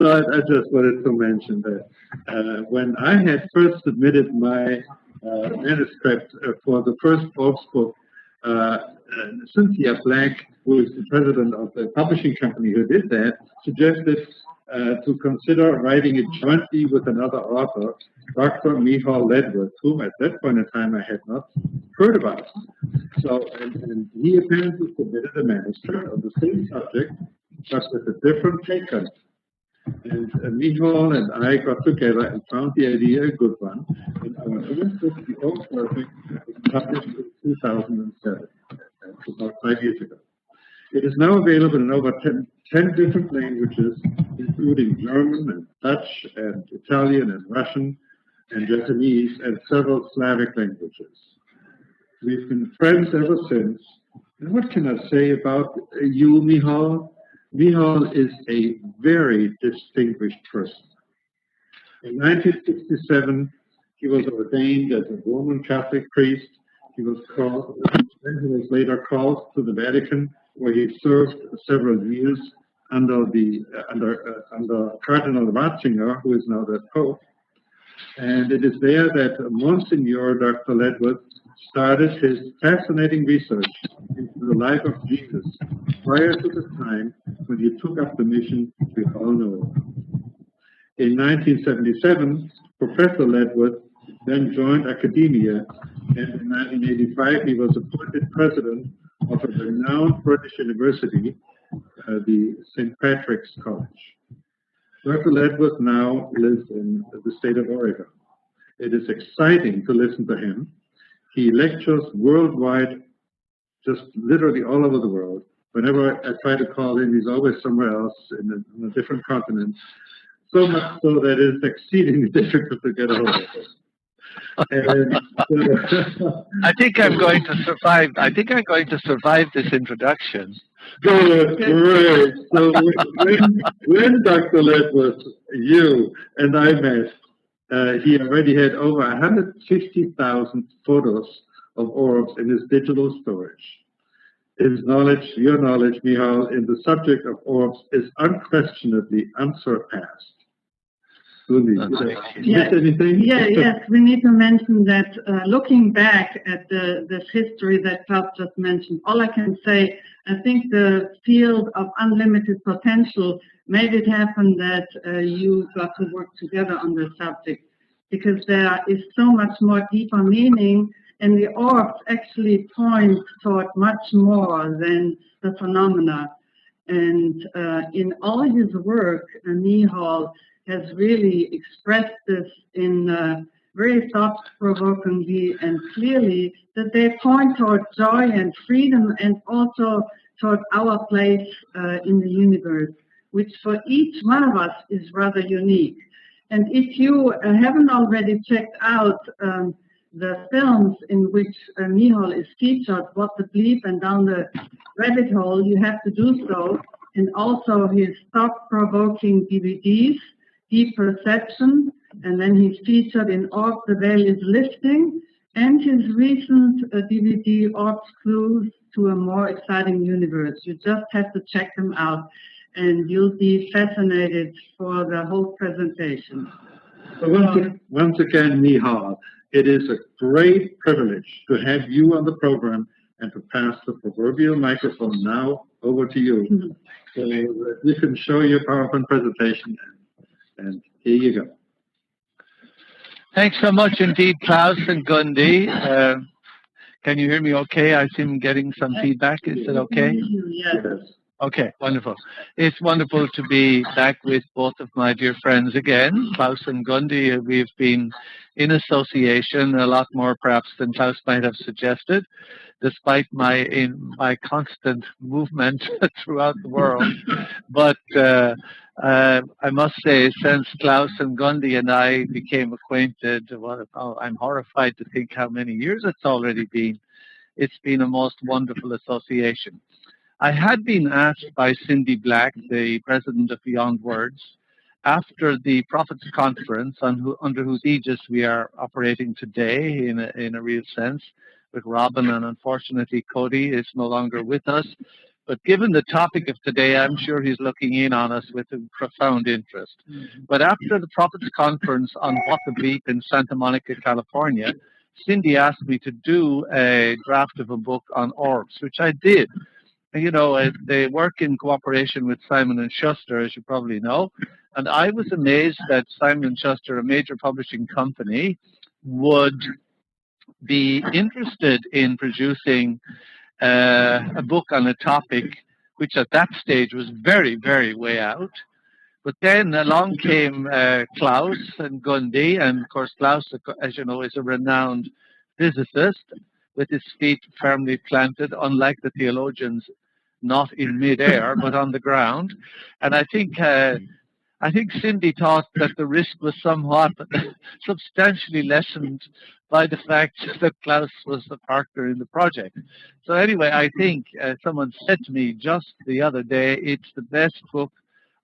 I just wanted to mention that when I had first submitted my manuscript for the first ORBS book, Cynthia Black, who is the president of the publishing company who did that, suggested to consider writing it jointly with another author, Dr. Michal Ledwith, whom at that point in time I had not heard about. So, and he apparently submitted a manuscript on the same subject, but with a different take on it. And Michal and I got together and found the idea a good one. And our first book, The Old Perfect, was published in 2007, about 5 years ago. It is now available in over 10 different languages, including German and Dutch and Italian and Russian and Japanese and several Slavic languages. We've been friends ever since. And what can I say about you, Michal? Michal is a very distinguished person. In 1967, he was ordained as a Roman Catholic priest. He was later called to the Vatican, where he served several years under Cardinal Ratzinger, who is now the Pope. And it is there that Monsignor Dr. Ledwith started his fascinating research into the life of Jesus prior to the time when he took up the mission we all know. In 1977, Professor Ledwith then joined academia, and in 1985 he was appointed president of a renowned British university, the St. Patrick's College. Dr. Ledwith now lives in the state of Oregon. It is exciting to listen to him. He lectures worldwide, just literally all over the world. Whenever I try to call him, he's always somewhere else in a different continent. So much so that it's exceedingly difficult to get a hold of him. I think I'm going to survive. I think I'm going to survive this introduction. Good, great. So when Dr. Ledwith, you and I met, he already had over 150,000 photos of orbs in his digital storage. His knowledge, your knowledge, Michal, in the subject of orbs is unquestionably unsurpassed. Yes, we need to mention that looking back at this history that Klaus just mentioned, all I can say, I think the field of unlimited potential made it happen that you got to work together on this subject, because there is so much more deeper meaning, and the orbs actually point toward much more than the phenomena. And in all his work, Michal has really expressed this in very thought-provokingly and clearly, that they point toward joy and freedom, and also toward our place in the universe, which for each one of us is rather unique. And if you haven't already checked out the films in which Michal is featured, What the Bleep and Down the Rabbit Hole, you have to do so, and also his thought-provoking DVDs, Deep Perception, and then he's featured in Orb the Veil is Lifting, and his recent DVD, Orbs Clues to a More Exciting Universe. You just have to check them out, and you'll be fascinated for the whole presentation. So once again, Michal, it is a great privilege to have you on the program and to pass the proverbial microphone now over to you. So you can show your PowerPoint presentation. And here you go. Thanks so much indeed, Klaus and Gundy. Can you hear me okay? I seem getting some feedback. Is it okay? Yes. Okay, wonderful. It's wonderful to be back with both of my dear friends again, Klaus and Gundy. We've been in association a lot more perhaps than Klaus might have suggested, despite my constant movement throughout the world. But I must say, since Klaus and Gundy and I became acquainted, I'm horrified to think how many years it's already been. It's been a most wonderful association. I had been asked by Cindy Black, the president of Beyond Words, after the Prophets Conference, under whose aegis we are operating today in a real sense, with Robin, and unfortunately Cody is no longer with us, But given the topic of today, I'm sure he's looking in on us with a profound interest. But after the Prophets Conference on What the Bleep in Santa Monica, California, Cindy asked me to do a draft of a book on orbs, which I did. You know, they work in cooperation with Simon & Schuster, as you probably know. And I was amazed that Simon & Schuster, a major publishing company, would be interested in producing a book on a topic which at that stage was very, very way out. But then along came Klaus and Gundy, and of course Klaus, as you know, is a renowned physicist with his feet firmly planted, unlike the theologians, not in midair but on the ground. And I think Cindy thought that the risk was somewhat substantially lessened by the fact that Klaus was the partner in the project. So anyway, I think someone said to me just the other day, it's the best book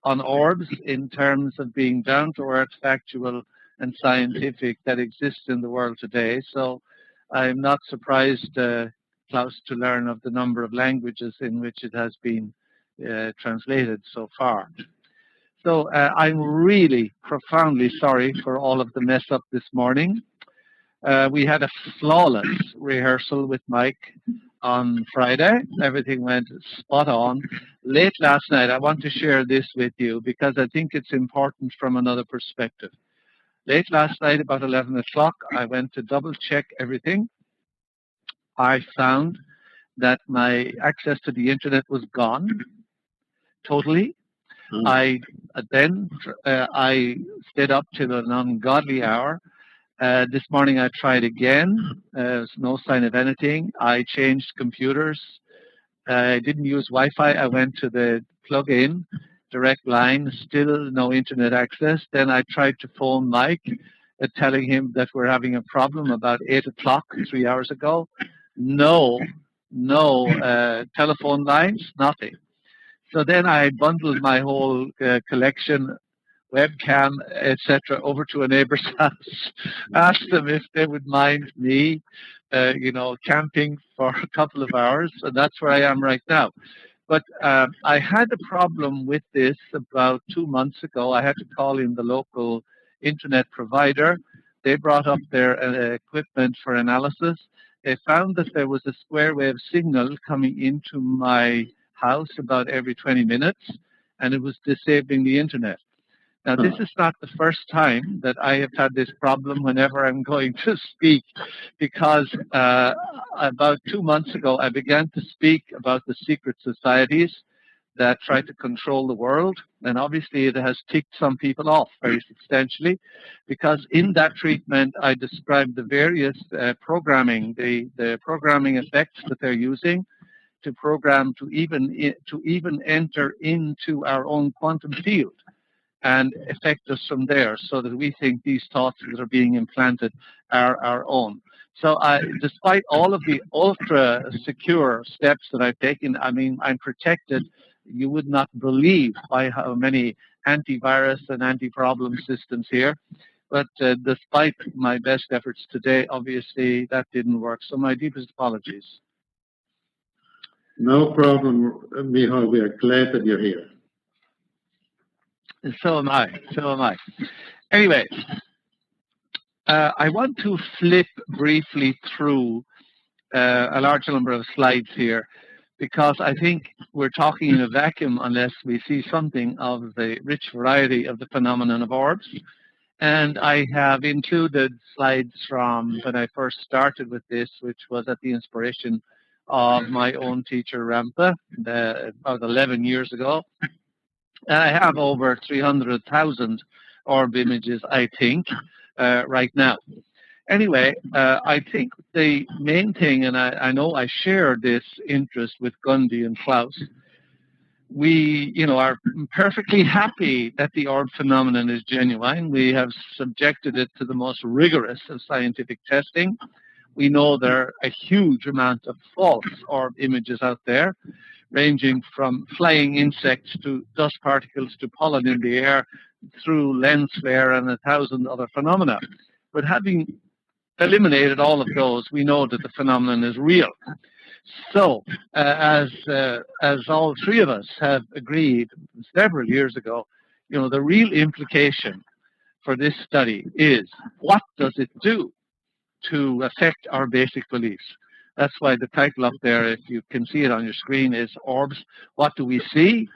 on orbs in terms of being down-to-earth, factual, and scientific that exists in the world today. So I'm not surprised, Klaus, to learn of the number of languages in which it has been translated so far. So I'm really profoundly sorry for all of the mess up this morning. We had a flawless rehearsal with Mike on Friday. Everything went spot on. Late last night, I want to share this with you because I think it's important from another perspective. Late last night, about 11 o'clock, I went to double check everything. I found that my access to the internet was gone totally. I stayed up till an ungodly hour. This morning I tried again. There's no sign of anything. I changed computers. I didn't use Wi-Fi. I went to the plug-in direct line. Still no internet access. Then I tried to phone Mike, telling him that we're having a problem about 8 o'clock 3 hours ago. No telephone lines. Nothing. So then I bundled my whole collection, webcam, etc., over to a neighbor's house, asked them if they would mind me, camping for a couple of hours, and that's where I am right now. But I had a problem with this about 2 months ago. I had to call in the local internet provider. They brought up their equipment for analysis. They found that there was a square wave signal coming into my house about every 20 minutes, and it was disabling the internet. Now, this is not the first time that I have had this problem whenever I'm going to speak, because about 2 months ago, I began to speak about the secret societies that try to control the world, and obviously it has ticked some people off very substantially, because in that treatment, I described the various programming, the programming effects that they're using to program to even enter into our own quantum field and affect us from there, so that we think these thoughts that are being implanted are our own. So despite all of the ultra secure steps that I've taken, I mean, I'm protected. You would not believe by how many antivirus and anti-problem systems here. But despite my best efforts today, obviously that didn't work. So my deepest apologies. No problem, Michal. We are glad that you're here. So am I. So am I. Anyway, I want to flip briefly through a large number of slides here, because I think we're talking in a vacuum unless we see something of the rich variety of the phenomenon of orbs. And I have included slides from when I first started with this, which was at the inspiration of my own teacher, Rampa, about 11 years ago. And I have over 300,000 orb images, I think, right now. Anyway, I think the main thing, and I know I share this interest with Gundy and Klaus, we, are perfectly happy that the orb phenomenon is genuine. We have subjected it to the most rigorous of scientific testing. We know there are a huge amount of false orb images out there, ranging from flying insects to dust particles to pollen in the air, through lens flare and 1,000 other phenomena. But having eliminated all of those, we know that the phenomenon is real. So, as all three of us have agreed several years ago, the real implication for this study is, what does it do to affect our basic beliefs? That's why the title up there, if you can see it on your screen, is ORBS, What Do We See?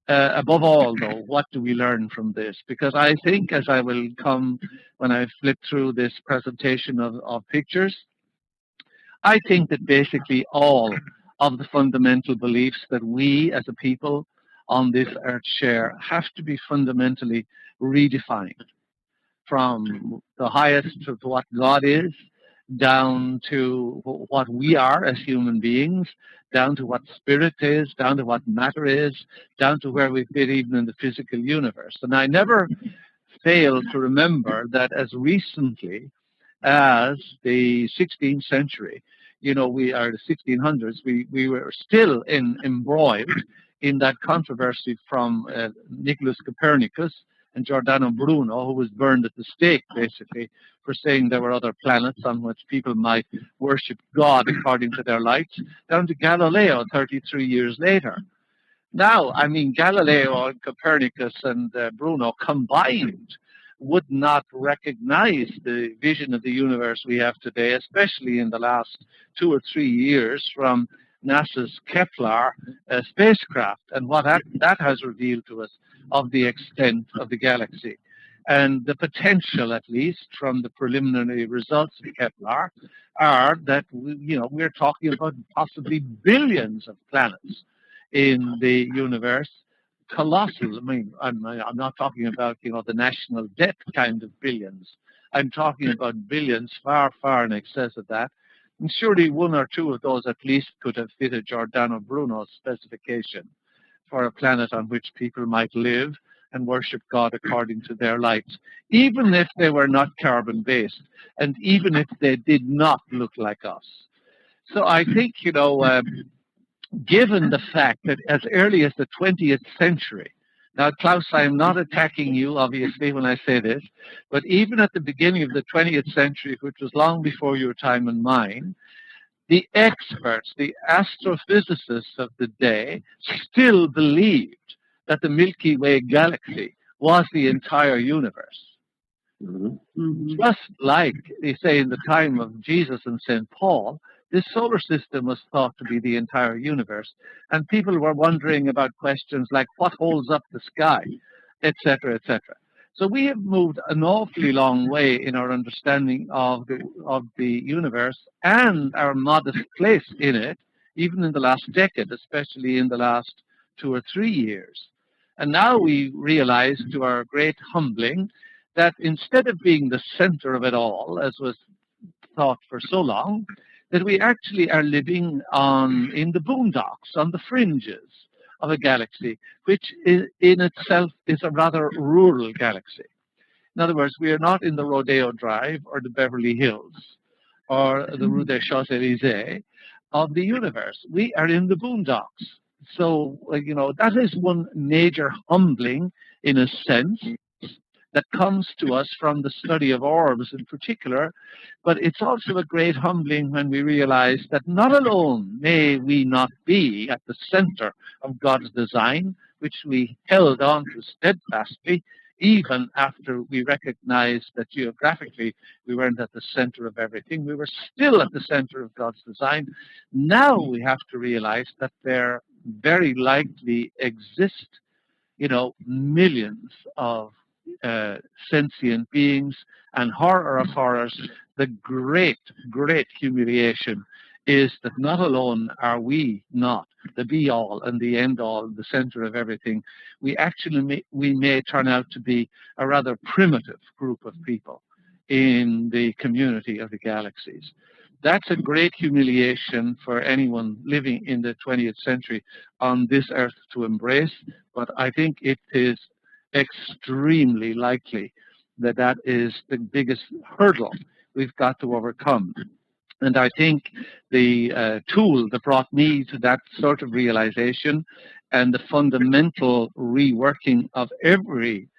Above all, though, what do we learn from this? Because I think, as I will come when I flip through this presentation of pictures, I think that basically all of the fundamental beliefs that we as a people on this earth share have to be fundamentally redefined, from the highest of what God is, down to what we are as human beings, down to what spirit is, down to what matter is, down to where we fit even in the physical universe. And I never fail to remember that as recently as the 16th century, we are the 1600s, we were still embroiled in that controversy from Nicholas Copernicus and Giordano Bruno, who was burned at the stake, basically, for saying there were other planets on which people might worship God according to their lights, down to Galileo 33 years later. Now, I mean, Galileo and Copernicus and Bruno combined would not recognize the vision of the universe we have today, especially in the last 2 or 3 years from NASA's Kepler spacecraft, and what that has revealed to us of the extent of the galaxy. And the potential, at least, from the preliminary results of Kepler, are that we're talking about possibly billions of planets in the universe. Colossal. I mean, I'm not talking about the national debt kind of billions. I'm talking about billions far, far in excess of that. And surely one or two of those at least could have fitted Giordano Bruno's specification for a planet on which people might live and worship God according to their lights, even if they were not carbon-based, and even if they did not look like us. So I think, given the fact that as early as the 20th century, now, Klaus, I'm not attacking you, obviously, when I say this, but even at the beginning of the 20th century, which was long before your time and mine, the experts, the astrophysicists of the day, still believed that the Milky Way galaxy was the entire universe. Mm-hmm. Just like they say in the time of Jesus and St. Paul, this solar system was thought to be the entire universe, and people were wondering about questions like what holds up the sky, etc., etc. So we have moved an awfully long way in our understanding of the universe and our modest place in it, even in the last decade, especially in the last 2 or 3 years. And now we realize, to our great humbling, that instead of being the center of it all, as was thought for so long, that we actually are living in the boondocks, on the fringes of a galaxy, which in itself is a rather rural galaxy. In other words, we are not in the Rodeo Drive or the Beverly Hills or the Rue des Champs-Élysées of the universe. We are in the boondocks. So, that is one major humbling, in a sense, that comes to us from the study of orbs in particular, but it's also a great humbling when we realize that not alone may we not be at the center of God's design, which we held on to steadfastly, even after we recognized that geographically we weren't at the center of everything. We were still at the center of God's design. Now we have to realize that there very likely exist, millions of sentient beings, and horror of horrors, the great, great humiliation is that not alone are we not the be-all and the end-all, the center of everything, we may turn out to be a rather primitive group of people in the community of the galaxies. That's a great humiliation for anyone living in the 20th century on this earth to embrace, but I think it is extremely likely that is the biggest hurdle we've got to overcome. And I think the tool that brought me to that sort of realization and the fundamental reworking of every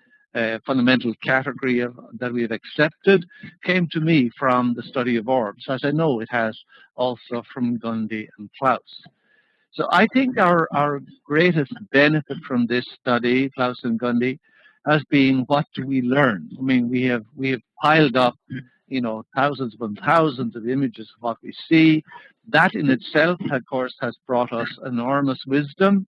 fundamental category that we have accepted, came to me from the study of orbs, as I know it has also from Gundy and Klaus. So I think our greatest benefit from this study, Klaus and Gundy, has been, what do we learn? I mean, we have piled up, thousands upon thousands of images of what we see. That in itself, of course, has brought us enormous wisdom,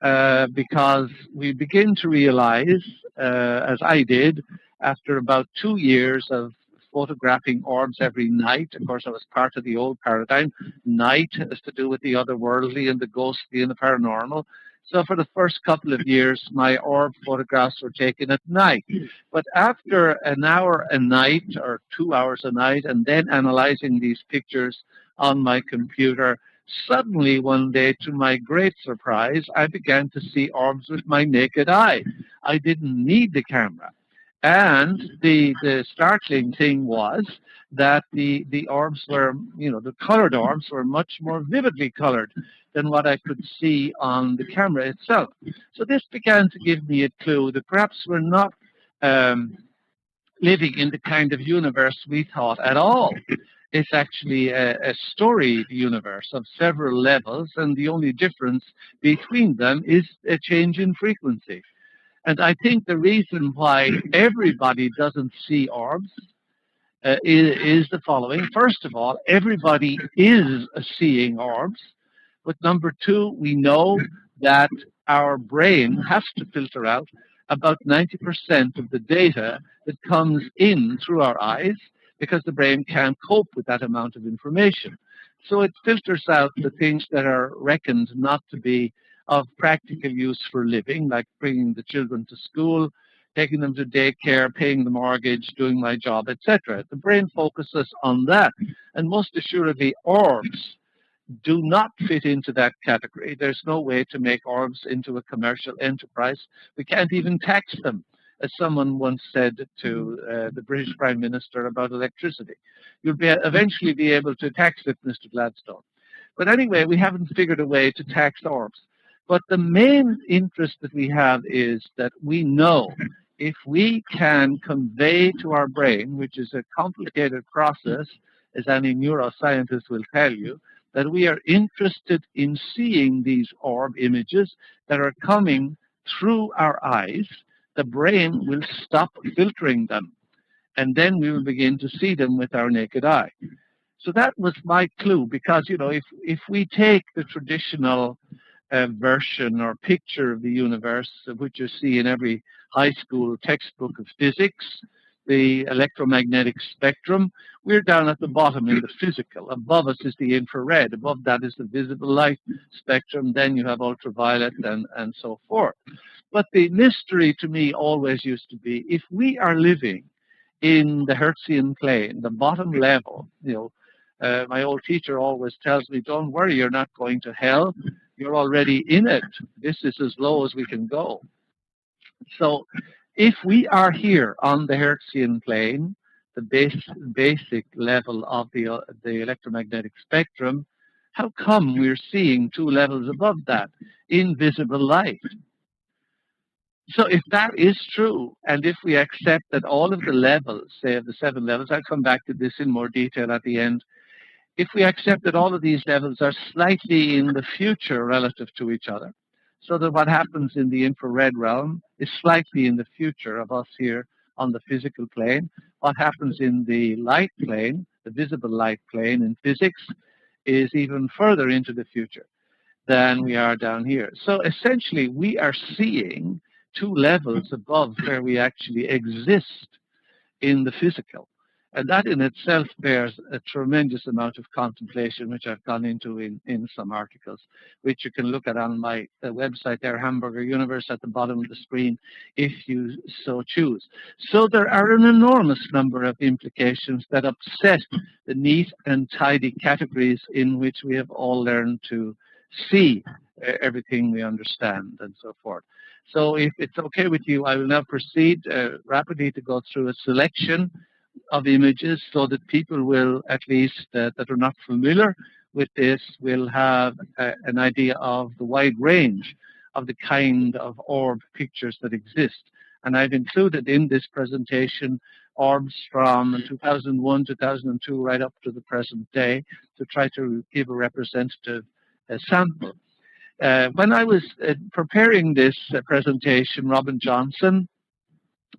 because we begin to realize, as I did, after about 2 years of photographing orbs every night. Of course, I was part of the old paradigm. Night has to do with the otherworldly and the ghostly and the paranormal. So for the first couple of years, my orb photographs were taken at night. But after an hour a night or 2 hours a night, and then analyzing these pictures on my computer, suddenly one day, to my great surprise, I began to see orbs with my naked eye. I didn't need the camera. And the startling thing was that the orbs were, the colored orbs were much more vividly colored than what I could see on the camera itself. So this began to give me a clue that perhaps we're not living in the kind of universe we thought at all. It's actually a storied universe of several levels, and the only difference between them is a change in frequency. And I think the reason why everybody doesn't see orbs is the following. First of all, everybody is seeing orbs. But number two, we know that our brain has to filter out about 90% of the data that comes in through our eyes, because the brain can't cope with that amount of information. So it filters out the things that are reckoned not to be of practical use for living, like bringing the children to school, taking them to daycare, paying the mortgage, doing my job, etc. The brain focuses on that. And most assuredly, orbs do not fit into that category. There's no way to make orbs into a commercial enterprise. We can't even tax them, as someone once said to the British Prime Minister about electricity. You'll eventually be able to tax it, Mr. Gladstone. But anyway, we haven't figured a way to tax orbs. But the main interest that we have is that we know if we can convey to our brain, which is a complicated process, as any neuroscientist will tell you, that we are interested in seeing these orb images that are coming through our eyes, the brain will stop filtering them, and then we will begin to see them with our naked eye. So that was my clue, because, if we take the traditional version or picture of the universe, which you see in every high school textbook of physics, the electromagnetic spectrum, we're down at the bottom in the physical. Above us is the infrared. Above that is the visible light spectrum. Then you have ultraviolet and so forth. But the mystery to me always used to be, if we are living in the Hertzian plane, the bottom level, my old teacher always tells me, don't worry, you're not going to hell. You're already in it. This is as low as we can go. So if we are here on the Hertzian plane, the basic level of the electromagnetic spectrum, how come we're seeing 2 levels above that, invisible light? So if that is true, and if we accept that all of the levels, say of the 7 levels, I'll come back to this in more detail at the end, if we accept that all of these levels are slightly in the future relative to each other, so that what happens in the infrared realm is slightly in the future of us here on the physical plane, what happens in the light plane, the visible light plane in physics, is even further into the future than we are down here. So essentially, we are seeing 2 levels above where we actually exist in the physical. And that in itself bears a tremendous amount of contemplation, which I've gone into in some articles, which you can look at on my website there, Hamburger Universe, at the bottom of the screen, if you so choose. So there are an enormous number of implications that upset the neat and tidy categories in which we have all learned to see everything we understand and so forth. So if it's okay with you, I will now proceed rapidly to go through a selection of images so that people will, at least that are not familiar with this, will have an idea of the wide range of the kind of orb pictures that exist. And I've included in this presentation orbs from 2001, 2002, right up to the present day to try to give a representative sample. When I was preparing this presentation, Robin Johnson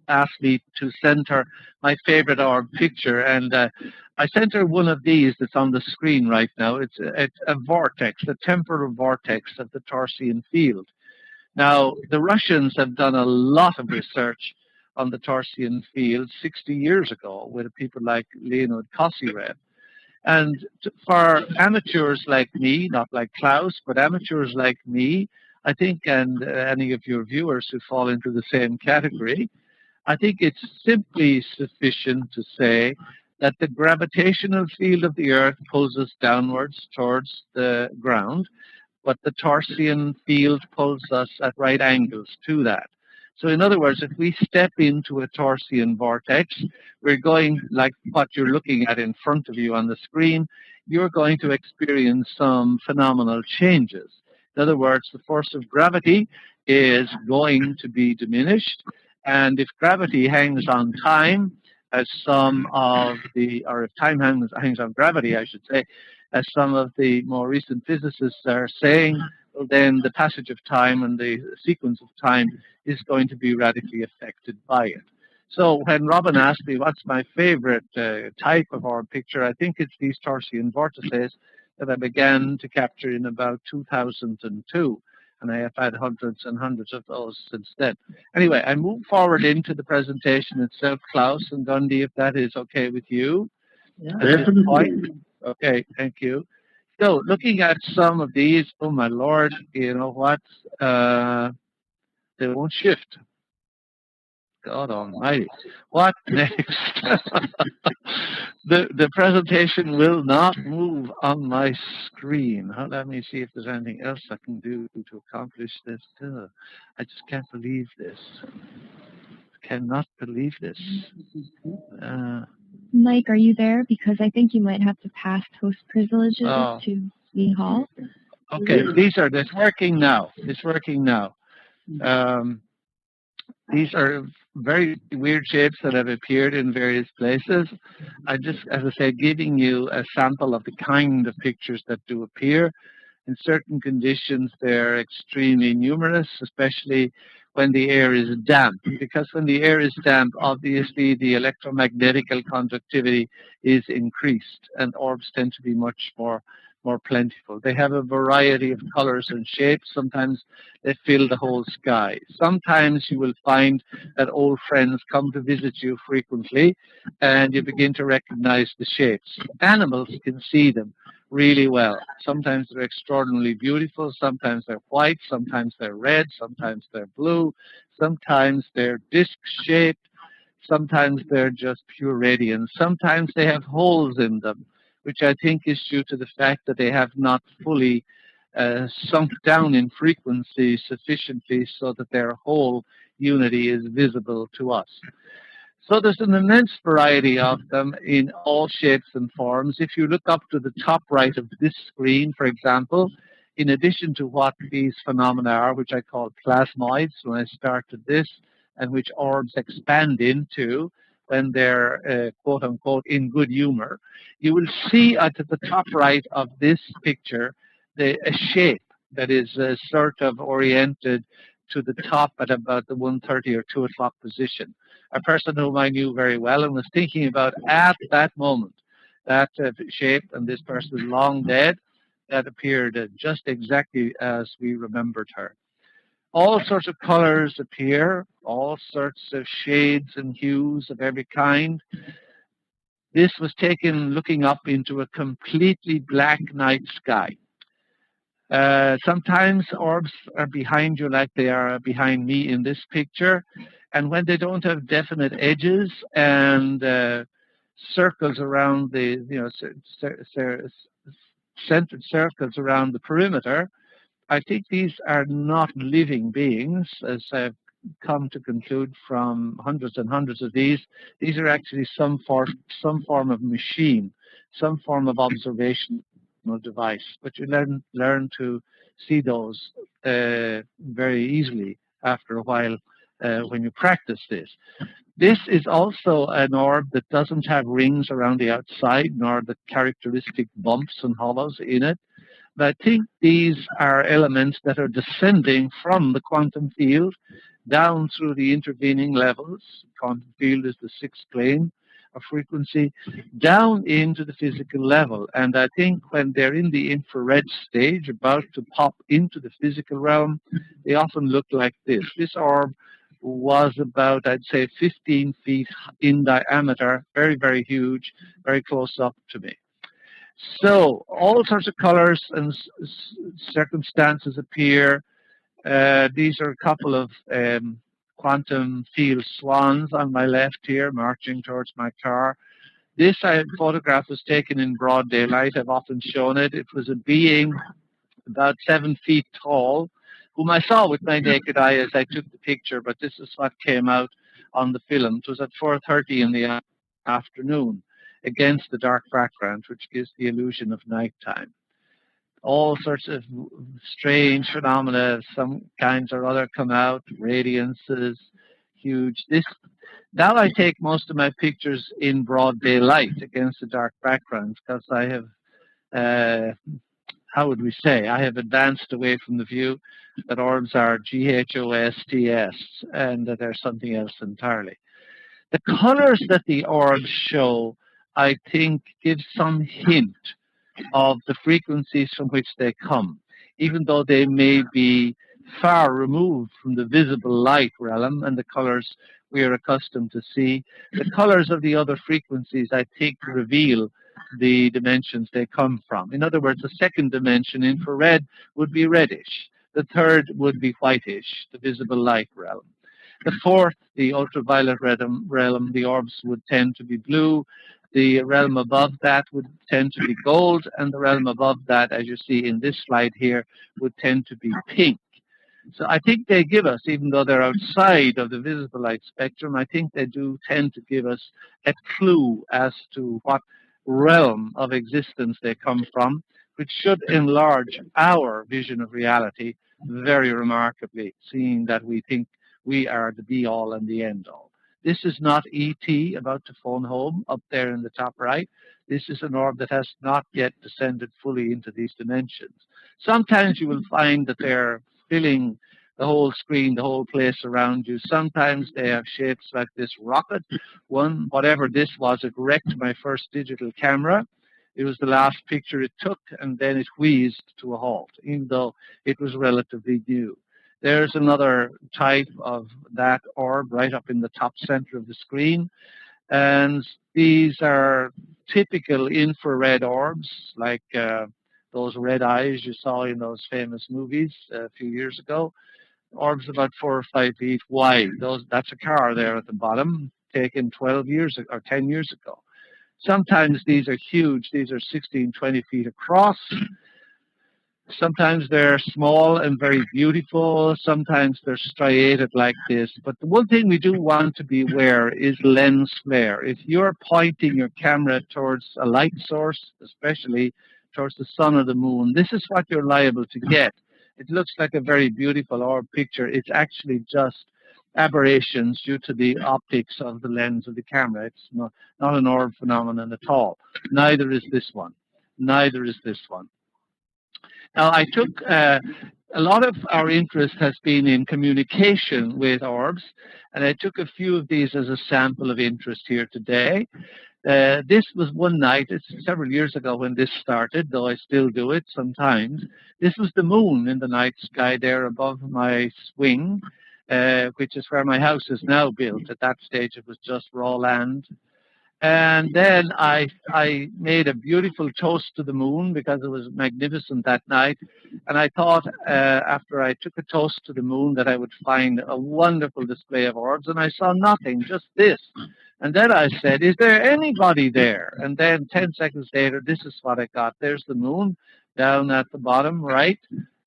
asked me to send her my favorite orb picture, and I sent her one of these that's on the screen right now. It's a vortex, a temporal vortex of the Torsian field. Now, the Russians have done a lot of research on the Torsian field 60 years ago with people like Leonid Kosyrev. And for amateurs like me, not like Klaus, but amateurs like me, I think, and any of your viewers who fall into the same category, I think it's simply sufficient to say that the gravitational field of the Earth pulls us downwards towards the ground, but the Torsian field pulls us at right angles to that. So in other words, if we step into a Torsian vortex, we're going, like what you're looking at in front of you on the screen, you're going to experience some phenomenal changes. In other words, the force of gravity is going to be diminished, and if gravity hangs on time, as some of the, or if time hangs on gravity, I should say, as some of the more recent physicists are saying, well, then the passage of time and the sequence of time is going to be radically affected by it. So when Robin asked me what's my favorite type of orb picture, I think it's these Torsian vortices that I began to capture in about 2002. And I have had hundreds and hundreds of those since then. Anyway, I move forward into the presentation itself, Klaus and Gundy, if that is okay with you. Yeah, definitely. Okay, thank you. So looking at some of these, oh my Lord, you know what? They won't shift. God almighty. What next? The presentation will not move on my screen. Let me see if there's anything else I can do to accomplish this. I just can't believe this. Cannot believe this. Mike, are you there? Because I think you might have to pass host privileges to Lee Hall. Okay, it's working now. It's working now. These are very weird shapes that have appeared in various places. I just, as I say, giving you a sample of the kind of pictures that do appear. In certain conditions, they're extremely numerous, especially when the air is damp. Because when the air is damp, obviously the electromagnetical conductivity is increased, and orbs tend to be much more plentiful. They have a variety of colors and shapes. Sometimes they fill the whole sky. Sometimes you will find that old friends come to visit you frequently, and you begin to recognize the shapes. Animals can see them really well. Sometimes they're extraordinarily beautiful, sometimes they're white, sometimes they're red, sometimes they're blue, sometimes they're disc-shaped, sometimes they're just pure radiance, sometimes they have holes in them, which I think is due to the fact that they have not fully sunk down in frequency sufficiently so that their whole unity is visible to us. So there's an immense variety of them in all shapes and forms. If you look up to the top right of this screen, for example, in addition to what these phenomena are, which I call plasmoids when I started this, and which orbs expand into when they're, quote unquote, in good humor, you will see at the top right of this picture a shape that is sort of oriented to the top at about the 1:30 or 2 o'clock position. A person whom I knew very well and was thinking about at that moment that shape, and this person is long dead, that appeared just exactly as we remembered her. All sorts of colors appear, all sorts of shades and hues of every kind. This was taken looking up into a completely black night sky. Sometimes orbs are behind you like they are behind me in this picture. And when they don't have definite edges and circles around the, centered circles around the perimeter, I think these are not living beings, as I've come to conclude from hundreds and hundreds of these. These are actually some form of machine, some form of observational device. But you learn to see those very easily after a while when you practice this. This is also an orb that doesn't have rings around the outside, nor the characteristic bumps and hollows in it. But I think these are elements that are descending from the quantum field down through the intervening levels. Quantum field is the sixth plane of frequency, down into the physical level. And I think when they're in the infrared stage, about to pop into the physical realm, they often look like this. This orb was about, I'd say, 15 feet in diameter, very, very huge, very close up to me. So all sorts of colors and circumstances appear. These are a couple of quantum field swans on my left here, marching towards my car. This photograph was taken in broad daylight. I've often shown it. It was a being about 7 feet tall, whom I saw with my naked eye as I took the picture, but this is what came out on the film. It was at 4:30 in the afternoon against the dark background, which gives the illusion of nighttime. All sorts of strange phenomena of some kinds or other come out, radiances, huge. Now I take most of my pictures in broad daylight against the dark background because I have, how would we say, I have advanced away from the view that orbs are GHOSTS and that they're something else entirely. The colors that the orbs show, I think, give some hint of the frequencies from which they come, even though they may be far removed from the visible light realm and the colors we are accustomed to see. The colors of the other frequencies, I think, reveal the dimensions they come from. In other words, the second dimension, infrared, would be reddish. The third would be whitish, the visible light realm. The fourth, the ultraviolet realm, the orbs would tend to be blue. The realm above that would tend to be gold, and the realm above that, as you see in this slide here, would tend to be pink. So I think they give us, even though they're outside of the visible light spectrum, I think they do tend to give us a clue as to what realm of existence they come from, which should enlarge our vision of reality very remarkably, seeing that we think we are the be-all and the end-all. This is not ET about to phone home up there in the top right. This is an orb that has not yet descended fully into these dimensions. Sometimes you will find that they're filling the whole screen, the whole place around you. Sometimes they have shapes like this rocket. One, whatever this was, it wrecked my first digital camera. It was the last picture it took, and then it wheezed to a halt, even though it was relatively new. There's another type of that orb right up in the top center of the screen. And these are typical infrared orbs, like those red eyes you saw in those famous movies a few years ago. Orbs about 4 or 5 feet wide. That's a car there at the bottom, taken 12 years or 10 years ago. Sometimes these are huge. These are 16, 20 feet across. Sometimes they're small and very beautiful. Sometimes they're striated like this. But the one thing we do want to be aware is lens flare. If you're pointing your camera towards a light source, especially towards the sun or the moon, this is what you're liable to get. It looks like a very beautiful orb picture. It's actually just aberrations due to the optics of the lens of the camera. It's not an orb phenomenon at all. Neither is this one. Neither is this one. Now, I took a lot of our interest has been in communication with orbs, and I took a few of these as a sample of interest here today. This was one night, it's several years ago when this started, though I still do it sometimes. This was the moon in the night sky there above my swing, which is where my house is now built. At that stage, it was just raw land. And then I made a beautiful toast to the moon because it was magnificent that night. And I thought after I took a toast to the moon that I would find a wonderful display of orbs. And I saw nothing, just this. And then I said, is there anybody there? And then 10 seconds later, this is what I got. There's the moon down at the bottom right,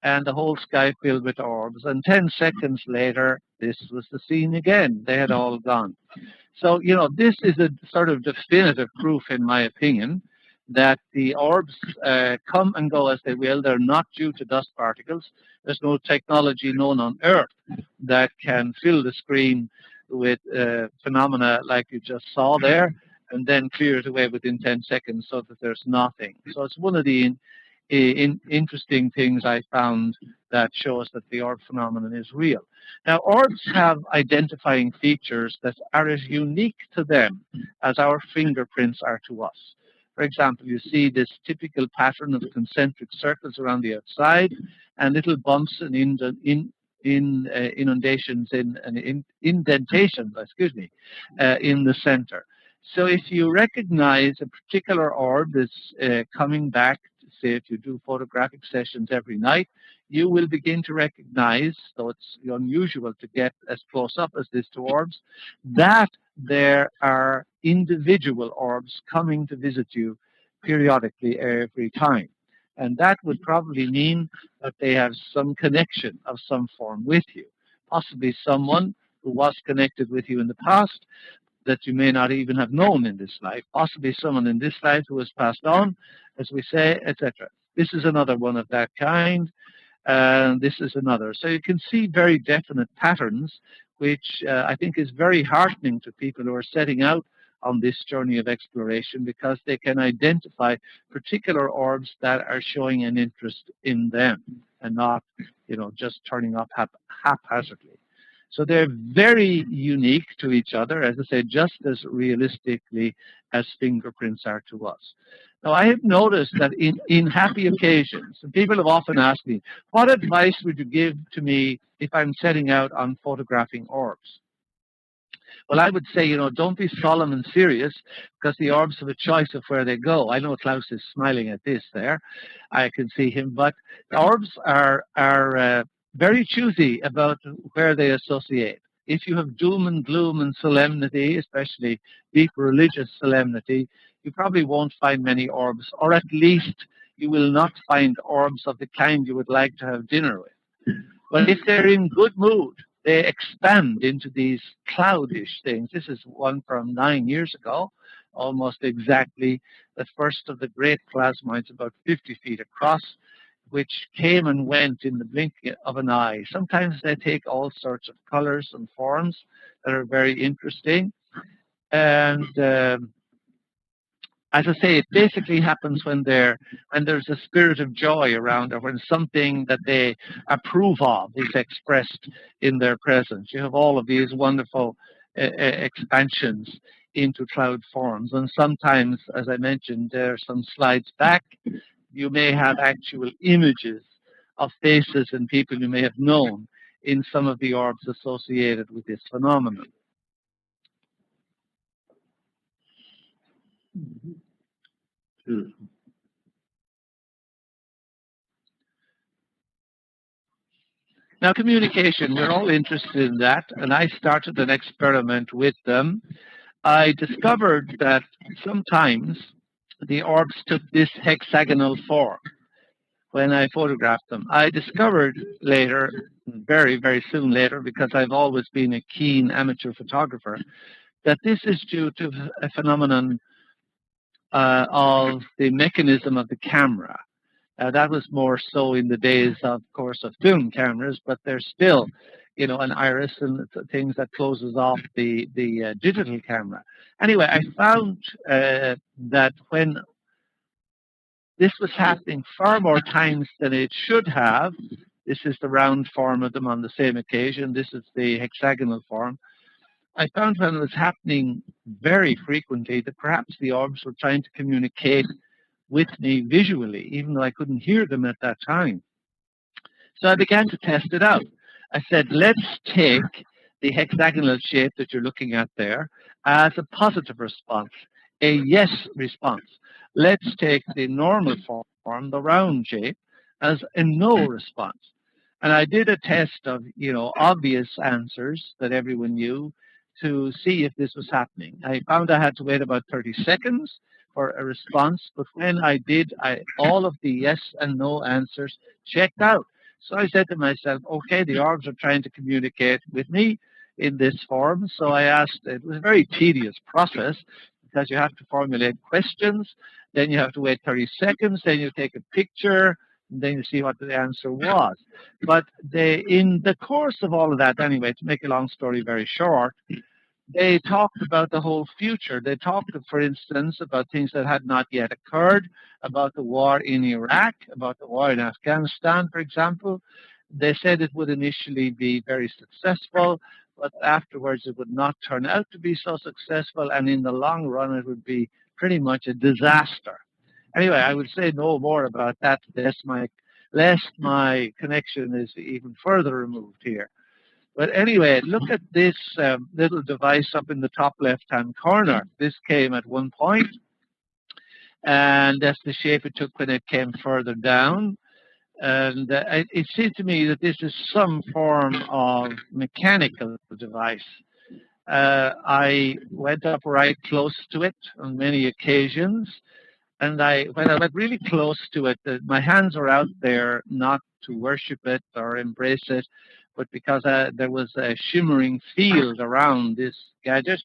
and the whole sky filled with orbs. And 10 seconds later, this was the scene again. They had all gone. So, you know, this is a sort of definitive proof, in my opinion, that the orbs come and go as they will. They're not due to dust particles. There's no technology known on Earth that can fill the screen with phenomena like you just saw there and then clear it away within 10 seconds so that there's nothing. So it's one of the interesting things I found that shows that the orb phenomenon is real. Now, orbs have identifying features that are as unique to them as our fingerprints are to us. For example, you see this typical pattern of concentric circles around the outside and little bumps and indentations in the center. So if you recognize a particular orb is coming back, say if you do photographic sessions every night, you will begin to recognize, though it's unusual to get as close up as this to orbs, that there are individual orbs coming to visit you periodically every time. And that would probably mean that they have some connection of some form with you, possibly someone who was connected with you in the past that you may not even have known in this life, possibly someone in this life who has passed on, as we say, etc. This is another one of that kind, and this is another. So you can see very definite patterns, which I think is very heartening to people who are setting out on this journey of exploration, because they can identify particular orbs that are showing an interest in them and not, just turning up haphazardly. So they're very unique to each other, as I say, just as realistically as fingerprints are to us. Now, I have noticed that in happy occasions, and people have often asked me, what advice would you give to me if I'm setting out on photographing orbs? Well, I would say, don't be solemn and serious, because the orbs have a choice of where they go. I know Klaus is smiling at this there. I can see him. But the orbs are very choosy about where they associate. If you have doom and gloom and solemnity, especially deep religious solemnity, you probably won't find many orbs, or at least you will not find orbs of the kind you would like to have dinner with. But if they're in good mood, they expand into these cloudish things. This is one from 9 years ago, almost exactly, the first of the great plasmoids, about 50 feet across, which came and went in the blink of an eye. Sometimes they take all sorts of colors and forms that are very interesting. And as I say, it basically happens when there's a spirit of joy around, or when something that they approve of is expressed in their presence. You have all of these wonderful expansions into cloud forms. And sometimes, as I mentioned, there are some slides back, you may have actual images of faces and people you may have known in some of the orbs associated with this phenomenon. Now, communication, we're all interested in that, and I started an experiment with them. I discovered that sometimes the orbs took this hexagonal form when I photographed them. I discovered later, very, very soon later, because I've always been a keen amateur photographer, that this is due to a phenomenon of the mechanism of the camera. That was more so in the days, of course, of film cameras, but there's still, an iris and things that closes off the digital camera. Anyway, I found that when this was happening far more times than it should have, this is the round form of them on the same occasion, this is the hexagonal form, I found when it was happening very frequently that perhaps the orbs were trying to communicate with me visually, even though I couldn't hear them at that time. So I began to test it out. I said, let's take the hexagonal shape that you're looking at there as a positive response, a yes response. Let's take the normal form, the round shape, as a no response. And I did a test of, obvious answers that everyone knew to see if this was happening. I found I had to wait about 30 seconds for a response, but when I did, all of the yes and no answers checked out. So I said to myself, okay, the orbs are trying to communicate with me in this form. So I asked, it was a very tedious process because you have to formulate questions, then you have to wait 30 seconds, then you take a picture, and then you see what the answer was. But in the course of all of that, anyway, to make a long story very short, they talked about the whole future. They talked, for instance, about things that had not yet occurred, about the war in Iraq, about the war in Afghanistan, for example. They said it would initially be very successful, but afterwards it would not turn out to be so successful, and in the long run it would be pretty much a disaster. Anyway, I would say no more about that, lest my connection is even further removed here. But anyway, look at this little device up in the top left-hand corner. This came at one point, and that's the shape it took when it came further down. And it seems to me that this is some form of mechanical device. I went up right close to it on many occasions, and when I went really close to it, my hands are out there not to worship it or embrace it, but because there was a shimmering field around this gadget,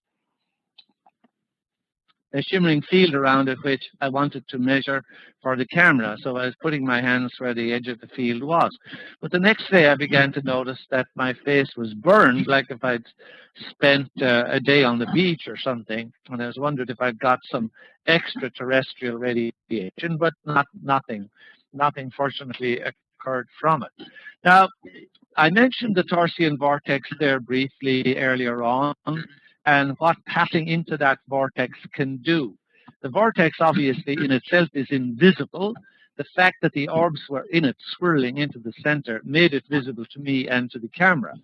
a shimmering field around it which I wanted to measure for the camera. So I was putting my hands where the edge of the field was. But the next day I began to notice that my face was burned, like if I'd spent a day on the beach or something. And I was wondering if I'd got some extraterrestrial radiation, but nothing fortunately occurred from it. Now, I mentioned the Torsian vortex there briefly earlier on, and what passing into that vortex can do. The vortex, obviously, in itself is invisible. The fact that the orbs were in it, swirling into the center, made it visible to me and to the camera.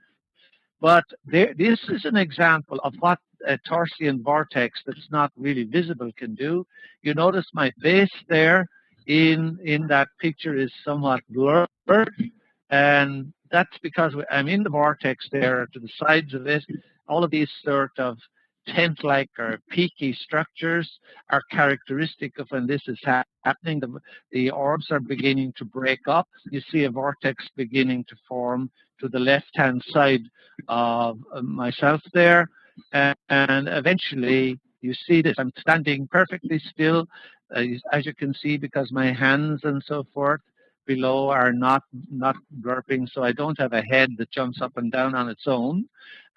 But this is an example of what a Torsian vortex that's not really visible can do. You notice my face there in that picture is somewhat blurred, and that's because I'm in the vortex there to the sides of it. All of these sort of tent-like or peaky structures are characteristic of when this is happening. The orbs are beginning to break up. You see a vortex beginning to form to the left-hand side of myself there. And eventually, you see this. I'm standing perfectly still, as you can see, because my hands and so forth below are not burping, so I don't have a head that jumps up and down on its own.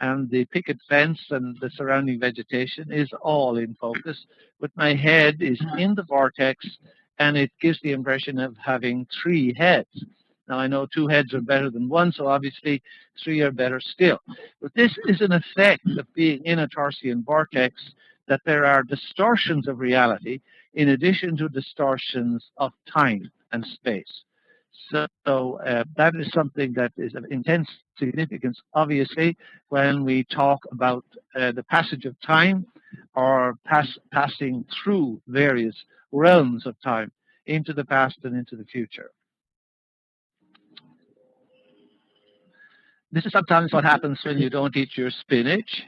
And the picket fence and the surrounding vegetation is all in focus, but my head is in the vortex, and it gives the impression of having three heads. Now, I know two heads are better than one, so obviously three are better still. But this is an effect of being in a Torsian vortex, that there are distortions of reality in addition to distortions of time and space. So that is something that is of intense significance, obviously, when we talk about the passage of time or passing through various realms of time into the past and into the future. This is sometimes what happens when you don't eat your spinach.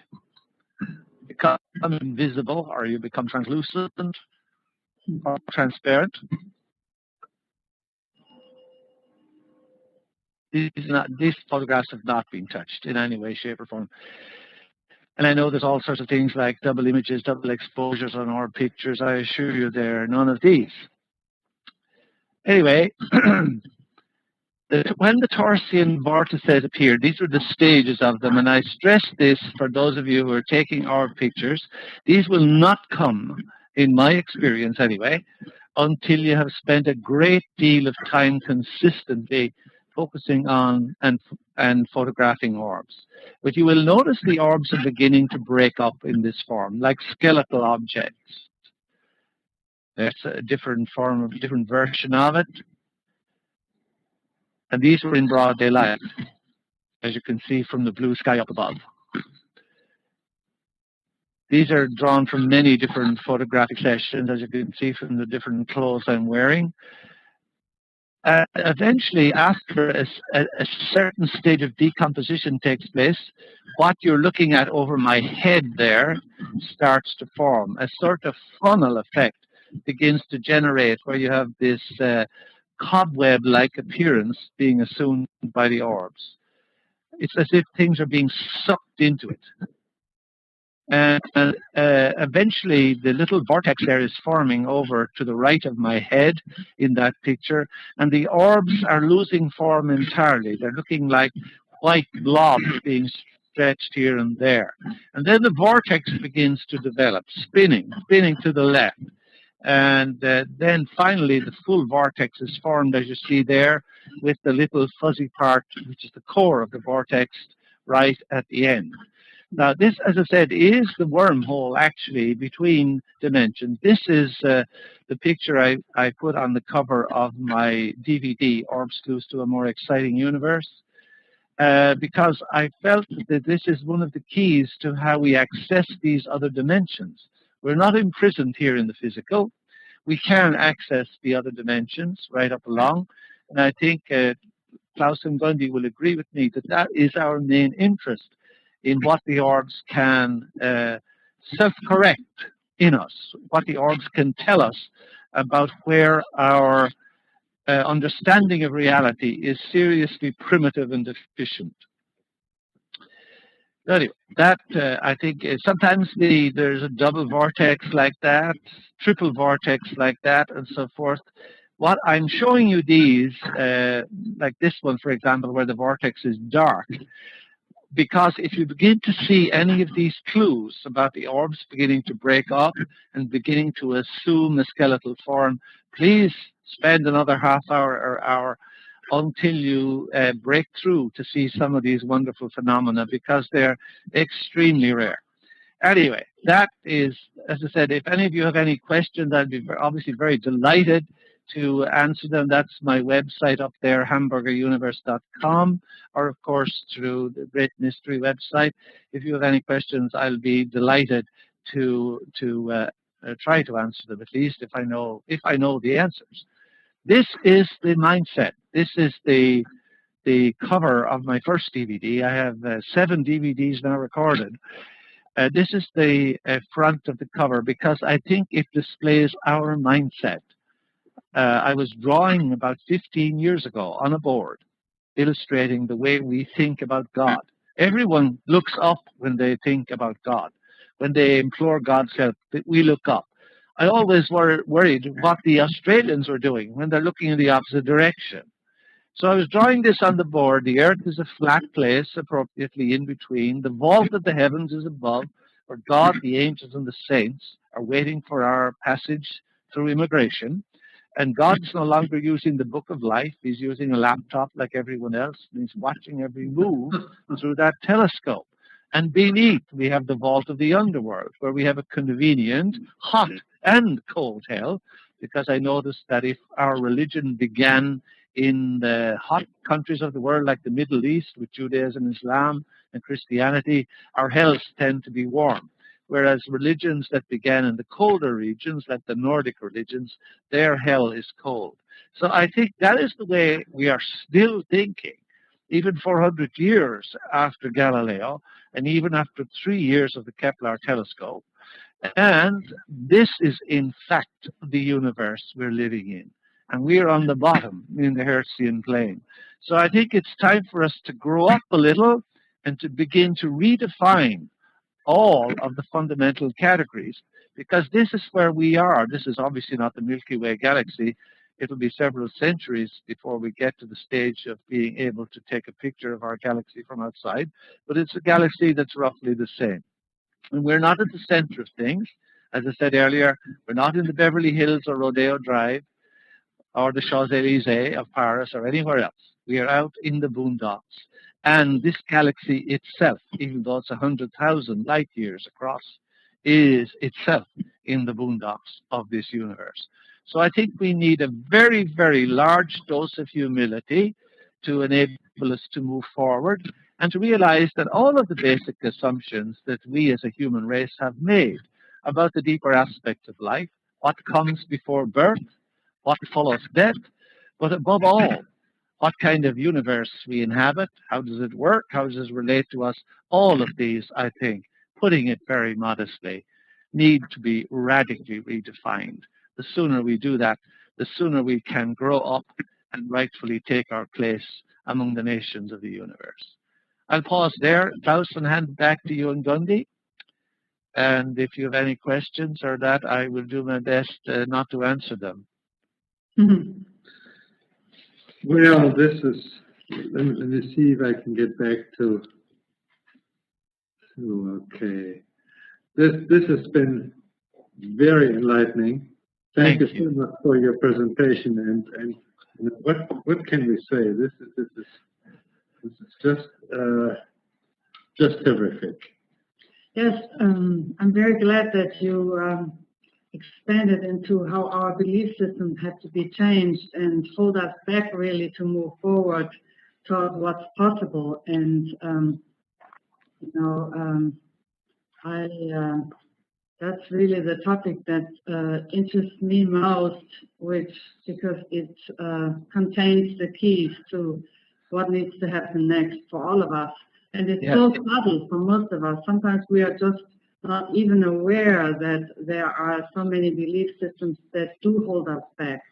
You become invisible, or you become translucent or transparent. These photographs have not been touched in any way, shape, or form. And I know there's all sorts of things like double images, double exposures on our pictures. I assure you there are none of these. Anyway, when the Torsian vortices appeared, these were the stages of them, and I stress this for those of you who are taking our pictures. These will not come, in my experience anyway, until you have spent a great deal of time consistently focusing on and photographing orbs. But you will notice the orbs are beginning to break up in this form, like skeletal objects. There's a different form, a different version of it. And these were in broad daylight, as you can see from the blue sky up above. These are drawn from many different photographic sessions, as you can see from the different clothes I'm wearing. Eventually, after a certain stage of decomposition takes place, what you're looking at over my head there starts to form. A sort of funnel effect begins to generate, where you have this cobweb-like appearance being assumed by the orbs. It's as if things are being sucked into it. And eventually, the little vortex there is forming over to the right of my head in that picture, and the orbs are losing form entirely. They're looking like white blobs being stretched here and there. And then the vortex begins to develop, spinning to the left. And then finally, the full vortex is formed, as you see there, with the little fuzzy part, which is the core of the vortex, right at the end. Now, this, as I said, is the wormhole, actually, between dimensions. This is the picture I put on the cover of my DVD, Orbs Clues to a More Exciting Universe, because I felt that this is one of the keys to how we access these other dimensions. We're not imprisoned here in the physical. We can access the other dimensions right up along. And I think Klaus and Gundy will agree with me that that is our main interest in what the orbs can self-correct in us, what the orbs can tell us about where our understanding of reality is seriously primitive and deficient. Anyway, that I think sometimes there's a double vortex like that, triple vortex like that, and so forth. What I'm showing you these, like this one, for example, where the vortex is dark, because if you begin to see any of these clues about the orbs beginning to break up and beginning to assume a skeletal form, please spend another half hour or hour until you break through to see some of these wonderful phenomena, because they're extremely rare. Anyway, that is, as I said, if any of you have any questions, I'd be obviously very delighted to answer them. That's my website up there, hamburgeruniverse.com, or of course through the Great Mystery website. If you have any questions, I'll be delighted to try to answer them, at least if I know the answers. This is the mindset. This is the cover of my first DVD. I have 7 DVDs now recorded. This is the front of the cover because I think it displays our mindset. I was drawing about 15 years ago on a board, illustrating the way we think about God. Everyone looks up when they think about God. When they implore God's help, we look up. I always worried what the Australians were doing when they're looking in the opposite direction. So I was drawing this on the board. The earth is a flat place, appropriately in between. The vault of the heavens is above, where God, the angels, and the saints are waiting for our passage through immigration. And God's no longer using the book of life. He's using a laptop like everyone else, and he's watching every move through that telescope. And beneath, we have the vault of the underworld, where we have a convenient, hot and cold hell, because I noticed that if our religion began in the hot countries of the world, like the Middle East, with Judaism, Islam, and Christianity, our hells tend to be warm. Whereas religions that began in the colder regions, like the Nordic religions, their hell is cold. So I think that is the way we are still thinking, even 400 years after Galileo, and even after 3 years of the Kepler telescope. And this is, in fact, the universe we're living in. And we're on the bottom in the Hertzian plane. So I think it's time for us to grow up a little and to begin to redefine all of the fundamental categories, because this is where we are. This is obviously not the Milky Way galaxy. It'll be several centuries before we get to the stage of being able to take a picture of our galaxy from outside, but it's a galaxy that's roughly the same. And we're not at the center of things. As I said earlier, we're not in the Beverly Hills or Rodeo Drive or the Champs-Élysées of Paris or anywhere else. We are out in the boondocks. And this galaxy itself, even though it's 100,000 light years across, is itself in the boondocks of this universe. So I think we need a very, very large dose of humility to enable us to move forward and to realize that all of the basic assumptions that we as a human race have made about the deeper aspects of life, what comes before birth, what follows death, but above all, what kind of universe we inhabit, how does it work, how does it relate to us, all of these, I think, putting it very modestly, need to be radically redefined. The sooner we do that, the sooner we can grow up and rightfully take our place among the nations of the universe. I'll pause there, Klaus, and hand back to you and Gundy. And if you have any questions or that, I will do my best not to answer them. Well, this is, let me see if I can get back to okay. This has been very enlightening. Thank you so much for your presentation. And what can we say? This is just terrific. Yes, I'm very glad that you expanded into how our belief systems have to be changed and hold us back really to move forward toward what's possible. And that's really the topic that interests me most, because it contains the keys to what needs to happen next for all of us. And it's so subtle for most of us. Sometimes we are just not even aware that there are so many belief systems that do hold us back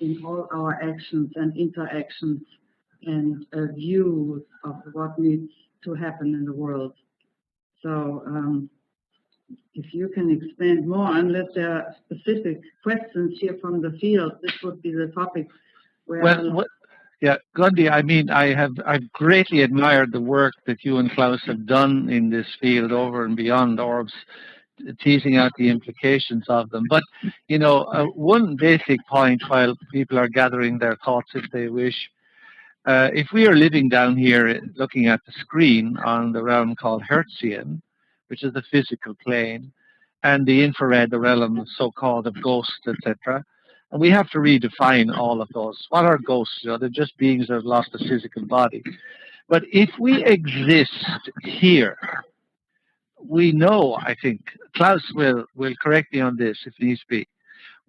in all our actions and interactions and views of what needs to happen in the world. So if you can expand more, unless there are specific questions here from the field, this would be the topic where... Yeah, Gandhi, I mean, I've greatly admired the work that you and Klaus have done in this field over and beyond ORBS, teasing out the implications of them. But, you know, one basic point while people are gathering their thoughts if they wish, if we are living down here looking at the screen on the realm called Hertzian, which is the physical plane, and the infrared, the realm so-called of ghosts, etc., and we have to redefine all of those. What are ghosts? You know, they're just beings that have lost a physical body. But if we exist here, we know, I think, Klaus will correct me on this if needs be,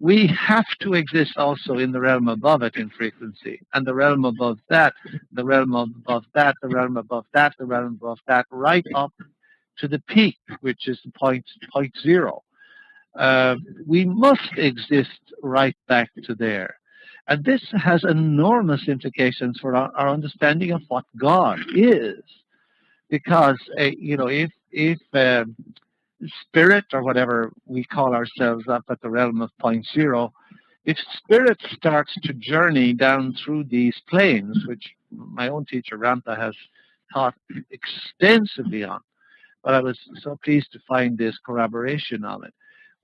we have to exist also in the realm above it in frequency, and the realm above that, the realm above that, the realm above that, the realm above that, right up to the peak, which is the point zero. We must exist right back to there. And this has enormous implications for our understanding of what God is. Because, you know, if spirit, or whatever we call ourselves up at the realm of point zero, if spirit starts to journey down through these planes, which my own teacher Ramtha has taught extensively on, but I was so pleased to find this corroboration of it.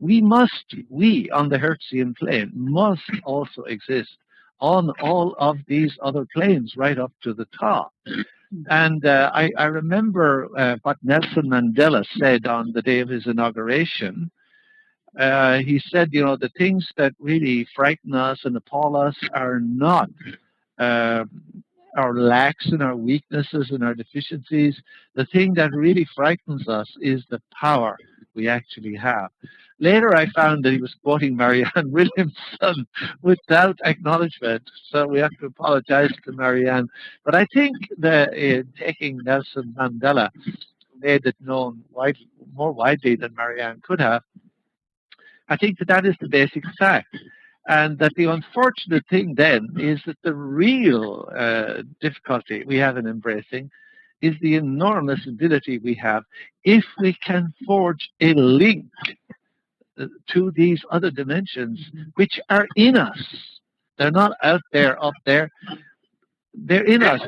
We on the Hertzian plane must also exist on all of these other planes right up to the top. And I remember what Nelson Mandela said on the day of his inauguration. He said, you know, the things that really frighten us and appall us are not our lacks and our weaknesses and our deficiencies. The thing that really frightens us is the power we actually have. Later, I found that he was quoting Marianne Williamson without acknowledgement, so we have to apologize to Marianne. But I think that taking Nelson Mandela made it known more widely than Marianne could have. I think that is the basic fact. And that the unfortunate thing then is that the real difficulty we have in embracing is the enormous ability we have if we can forge a link to these other dimensions which are in us. They're not out there, up there. They're in us.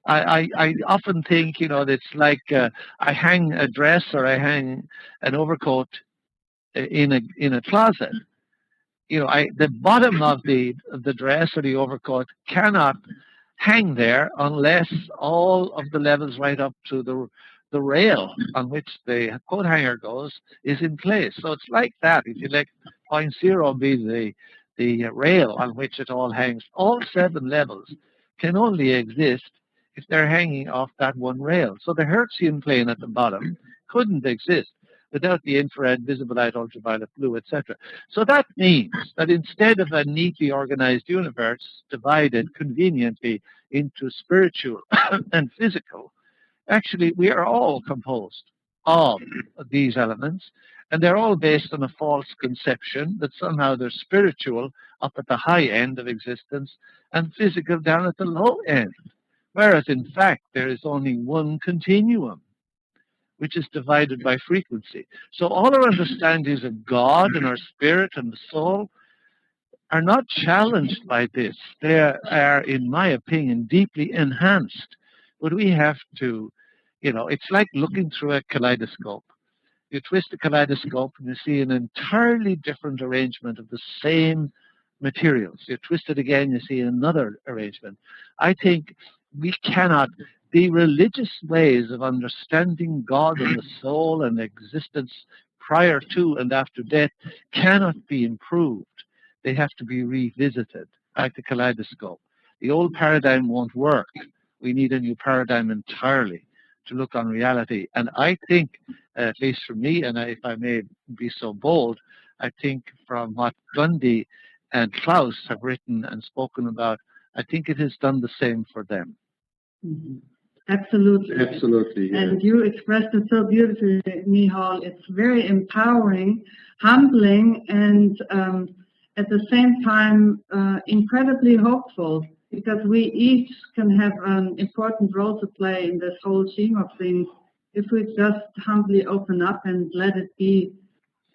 I often think, you know, it's like I hang a dress or I hang an overcoat in a closet. You know, the bottom of the dress or the overcoat cannot hang there unless all of the levels right up to the rail on which the coat hanger goes is in place. So it's like that. If you let point zero be the rail on which it all hangs, all 7 levels can only exist if they're hanging off that one rail. So the Hertzian plane at the bottom couldn't exist without the infrared, visible light, ultraviolet, blue, etc. So that means that instead of a neatly organized universe divided conveniently into spiritual and physical, actually we are all composed of these elements, and they're all based on a false conception that somehow they're spiritual up at the high end of existence and physical down at the low end, whereas in fact there is only one continuum. which is divided by frequency. So all our understandings of God and our spirit and the soul are not challenged by this. They are, in my opinion, deeply enhanced. But we have to, it's like looking through a kaleidoscope. You twist the kaleidoscope and you see an entirely different arrangement of the same materials. You twist it again, you see another arrangement. I think we cannot, the religious ways of understanding God and the soul and existence prior to and after death cannot be improved. They have to be revisited, like the kaleidoscope. The old paradigm won't work. We need a new paradigm entirely to look on reality. And I think, at least for me, and if I may be so bold, I think from what Gandhi and Klaus have written and spoken about, I think it has done the same for them. Mm-hmm. Absolutely. Absolutely. Yeah. And you expressed it so beautifully, Nihal. It's very empowering, humbling, and at the same time incredibly hopeful, because we each can have an important role to play in this whole scheme of things if we just humbly open up and let it be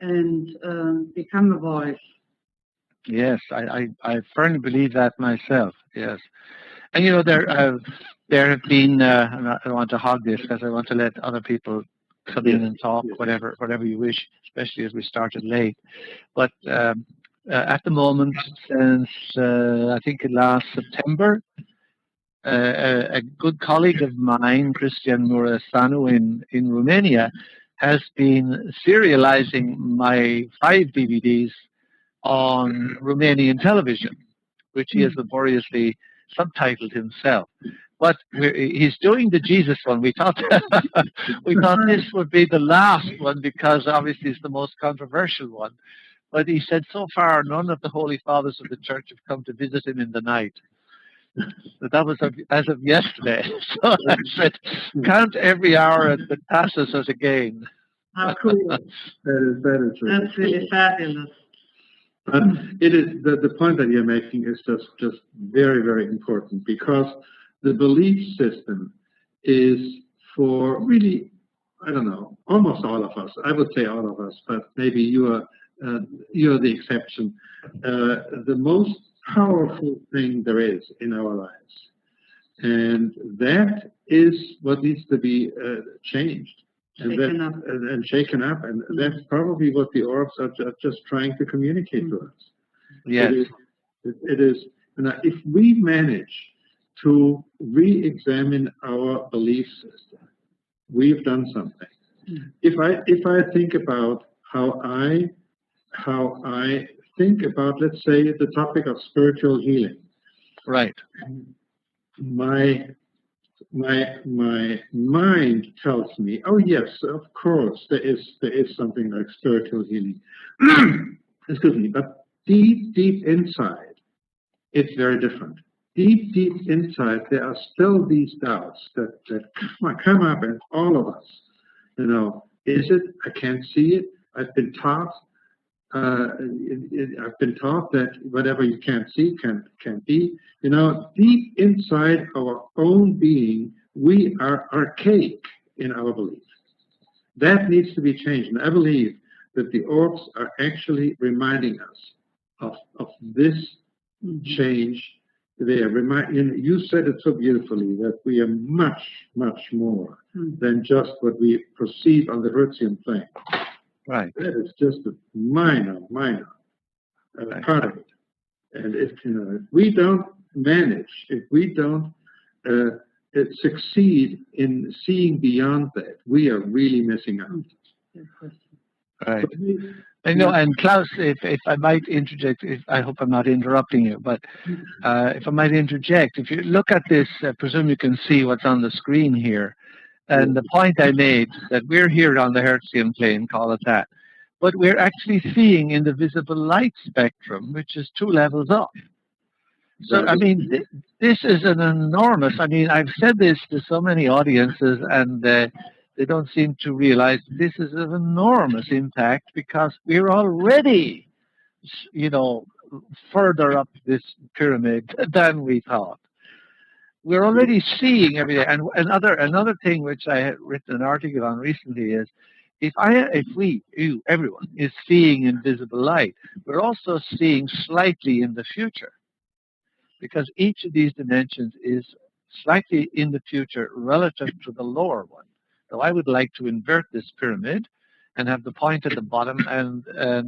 and become a voice. Yes, I firmly believe that myself, yes. And there have been, I don't want to hog this because I want to let other people come in and talk, whatever you wish, especially as we started late. But at the moment, since I think last September, a good colleague of mine, Cristian Mureșanu in Romania, has been serializing my 5 DVDs on Romanian television, which he has laboriously subtitled himself. But he's doing the Jesus one. We thought this would be the last one because obviously it's the most controversial one. But he said so far none of the Holy Fathers of the Church have come to visit him in the night. But that was as of yesterday. So I said, count every hour that passes as a gain. How cool. That is That's really fabulous. But it is the point that you're making is just very, very important, because the belief system is for really, I don't know, almost all of us. I would say all of us, but maybe you're the exception. The most powerful thing there is in our lives, and that is what needs to be changed. And shaken up, and that's probably what the orbs are just trying to communicate to us. Yes. It is. If we manage to re-examine our belief system, we've done something. If I think about how I think about, let's say, the topic of spiritual healing, right? My mind tells me, oh yes, of course, there is something like spiritual healing. Excuse me, but deep inside, it's very different. Deep inside, there are still these doubts that come up in all of us. Is it? I can't see it. I've been taught that whatever you can't see can be. Deep inside our own being, we are archaic in our belief. That needs to be changed. And I believe that the orbs are actually reminding us of this change. They are you said it so beautifully, that we are much, much more than just what we perceive on the Hertzian plane. Right. That is just a minor part of it. And if we don't manage, if we don't succeed in seeing beyond that, we are really missing out. Right. And Klaus, if I might interject, I hope I'm not interrupting you, but if I might interject, if you look at this, I presume you can see what's on the screen here. And the point I made, that we're here on the Hertzian plane, call it that, but we're actually seeing in the visible light spectrum, which is 2 levels up. So, I mean, this is an enormous, I've said this to so many audiences, and they don't seem to realize this is an enormous impact, because we're already, further up this pyramid than we thought. we're already seeing every day. And another thing which I had written an article on recently is, you, everyone, is seeing invisible light, we're also seeing slightly in the future, because each of these dimensions is slightly in the future relative to the lower one. So I would like to invert this pyramid and have the point at the bottom and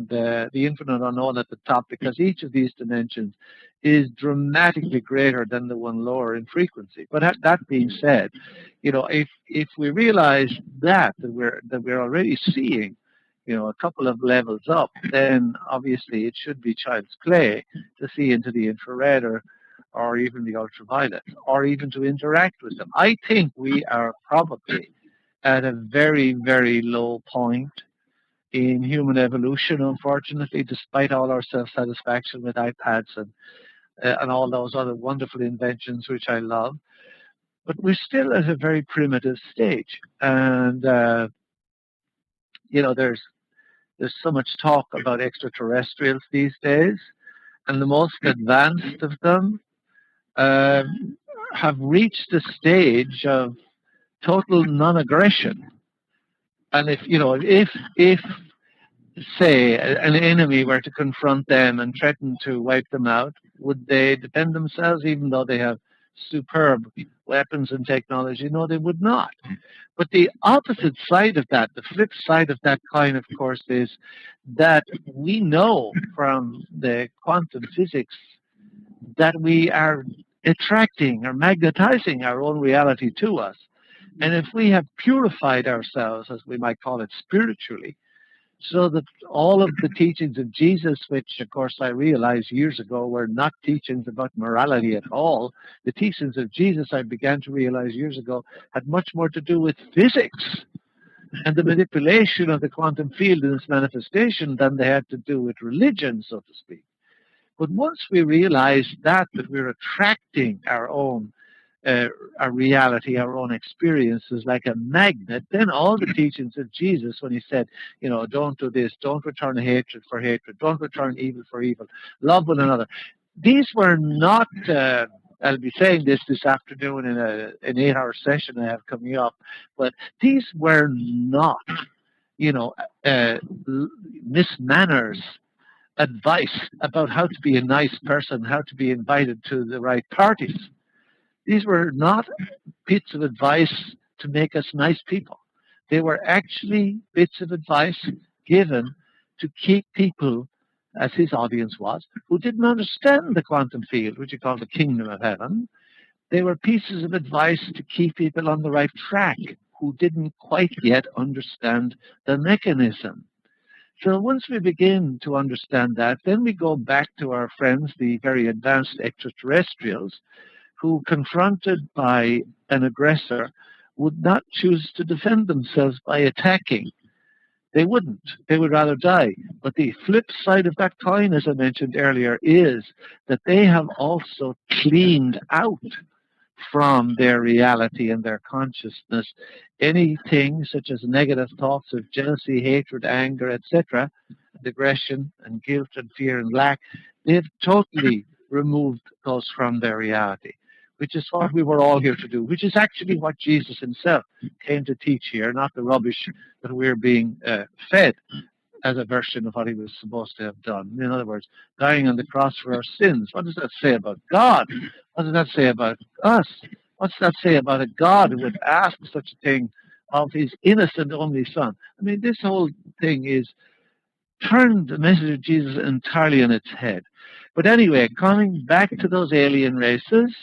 the infinite unknown at the top, because each of these dimensions is dramatically greater than the one lower in frequency. But that being said, if we realize that we're already seeing, a couple of levels up, then obviously it should be child's play to see into the infrared or even the ultraviolet, or even to interact with them. I think we are probably at a very, very low point in human evolution, unfortunately, despite all our self-satisfaction with iPads and all those other wonderful inventions which I love. But we're still at a very primitive stage. And, there's so much talk about extraterrestrials these days, and the most advanced of them have reached the stage of total non-aggression. And if say an enemy were to confront them and threaten to wipe them out, would they defend themselves even though they have superb weapons and technology? No, they would not. But the opposite side of that, the flip side of that coin, of course, is that we know from the quantum physics that we are attracting or magnetizing our own reality to us. And if we have purified ourselves, as we might call it, spiritually, so that all of the teachings of Jesus, which of course I realized years ago were not teachings about morality at all, the teachings of Jesus, I began to realize years ago, had much more to do with physics and the manipulation of the quantum field in its manifestation than they had to do with religion, so to speak. But once we realize that we're attracting our own our reality, our own experiences like a magnet, then all the teachings of Jesus, when he said, don't do this, don't return hatred for hatred, don't return evil for evil, love one another, these were not, I'll be saying this afternoon in an 8-hour session I have coming up, but these were not, mismanners advice about how to be a nice person, how to be invited to the right parties. These were not bits of advice to make us nice people. They were actually bits of advice given to keep people, as his audience was, who didn't understand the quantum field, which he called the kingdom of heaven. They were pieces of advice to keep people on the right track who didn't quite yet understand the mechanism. So once we begin to understand that, then we go back to our friends, the very advanced extraterrestrials, who, confronted by an aggressor, would not choose to defend themselves by attacking. They wouldn't. They would rather die. But the flip side of that coin, as I mentioned earlier, is that they have also cleaned out from their reality and their consciousness anything such as negative thoughts of jealousy, hatred, anger, etc., aggression and guilt and fear and lack. They've totally removed those from their reality, which is what we were all here to do, which is actually what Jesus himself came to teach here, not the rubbish that we're being fed as a version of what he was supposed to have done. In other words, dying on the cross for our sins. What does that say about God? What does that say about us? What's that say about a God who would ask such a thing of his innocent only son? I mean, this whole thing is turned the message of Jesus entirely on its head. But anyway, coming back to those alien races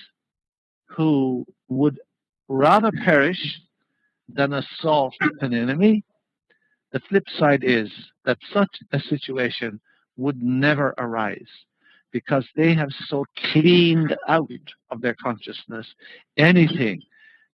who would rather perish than assault an enemy, the flip side is that such a situation would never arise because they have so cleaned out of their consciousness anything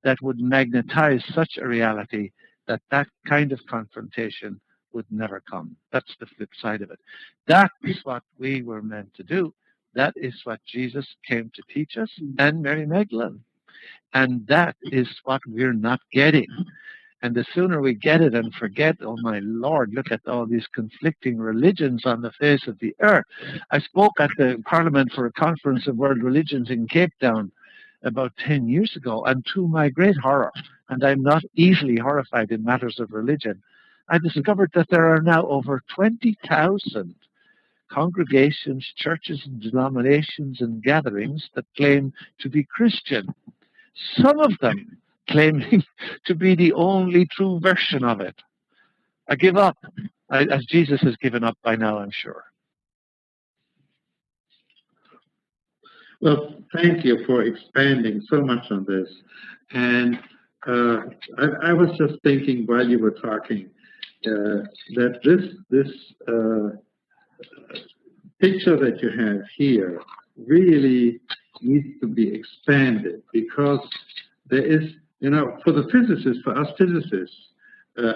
that would magnetize such a reality that that kind of confrontation would never come. That's the flip side of it. That is what we were meant to do. That is what Jesus came to teach us, and Mary Magdalene. And that is what we're not getting. And the sooner we get it and forget, oh my Lord, look at all these conflicting religions on the face of the earth. I spoke at the Parliament for a conference of world religions in Cape Town about 10 years ago, and to my great horror, and I'm not easily horrified in matters of religion, I discovered that there are now over 20,000 congregations, churches, and denominations and gatherings that claim to be Christian. Some of them claiming to be the only true version of it. I give up, as Jesus has given up by now, I'm sure. Well, thank you for expanding so much on this. And I was just thinking while you were talking that this picture that you have here really needs to be expanded, because there is, for the physicists, for us physicists,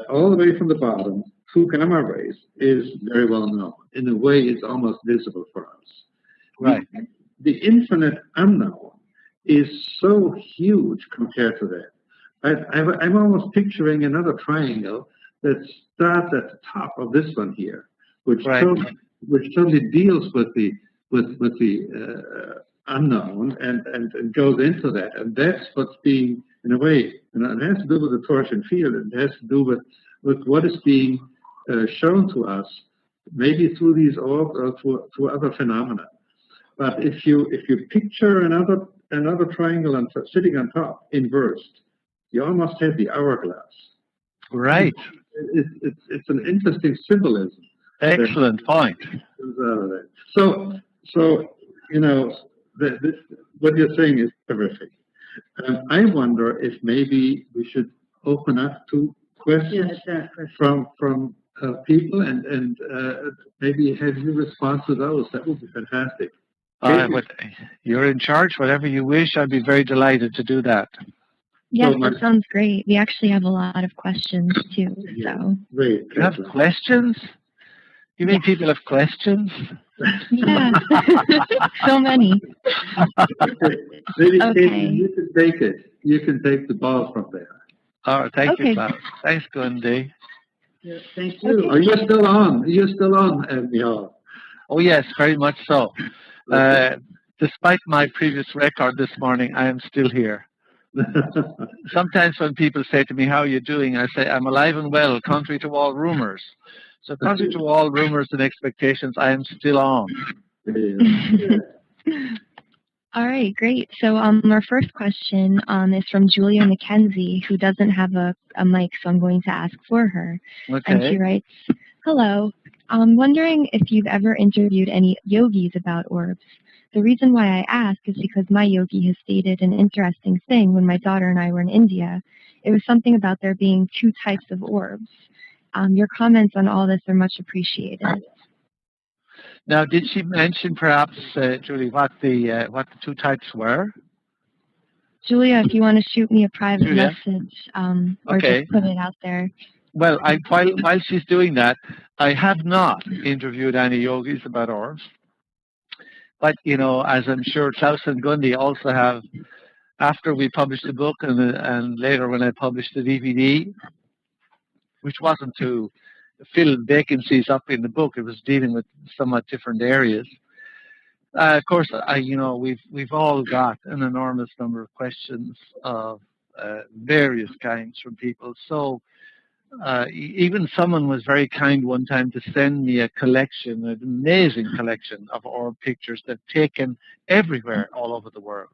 all the way from the bottom, through gamma rays is very well known. In a way, it's almost visible for us. Right. The infinite unknown is so huge compared to that. I'm almost picturing another triangle that starts at the top of this one here, which totally deals with the unknown and goes into that, and that's what's being, in a way, it has to do with the torsion field. It has to do with what is being shown to us, maybe through these orbs or through other phenomena. But if you picture another triangle sitting on top, inversed, you almost have the hourglass. Right. It's an interesting symbolism. Excellent point. So what you're saying is terrific. I wonder if maybe we should open up to questions from people and maybe have you respond to those. That would be fantastic. You're in charge. Whatever you wish, I'd be very delighted to do that. Yes, that sounds great. We actually have a lot of questions too. So great. You have questions? You mean people have questions? Yeah, so many. Maybe you can take it. You can take the ball from there. All right, thank you, Klaus. Thanks, Gundi. Yes, thank you. Okay. Oh, you're still on. You're still on, Michal. Oh, yes, very much so. Despite my previous record this morning, I am still here. Sometimes when people say to me, how are you doing? I say, I'm alive and well, contrary to all rumors. So contrary to all rumors and expectations, I am still on. All right, great. So our first question is from Julia McKenzie, who doesn't have a mic, so I'm going to ask for her. Okay. And she writes, hello, I'm wondering if you've ever interviewed any yogis about orbs. The reason why I ask is because my yogi has stated an interesting thing when my daughter and I were in India. It was something about there being two types of orbs. Your comments on all this are much appreciated. Now, did she mention perhaps, Julie, what the two types were? Julia, if you want to shoot me a private message or just put it out there. Well, while she's doing that, I have not interviewed any yogis about orbs. But, as I'm sure Klaus and Gundi also have, after we published the book and later when I published the DVD, which wasn't to fill vacancies up in the book, it was dealing with somewhat different areas. Of course, we've all got an enormous number of questions of various kinds from people. So even someone was very kind one time to send me a collection, an amazing collection of orb pictures that taken everywhere all over the world.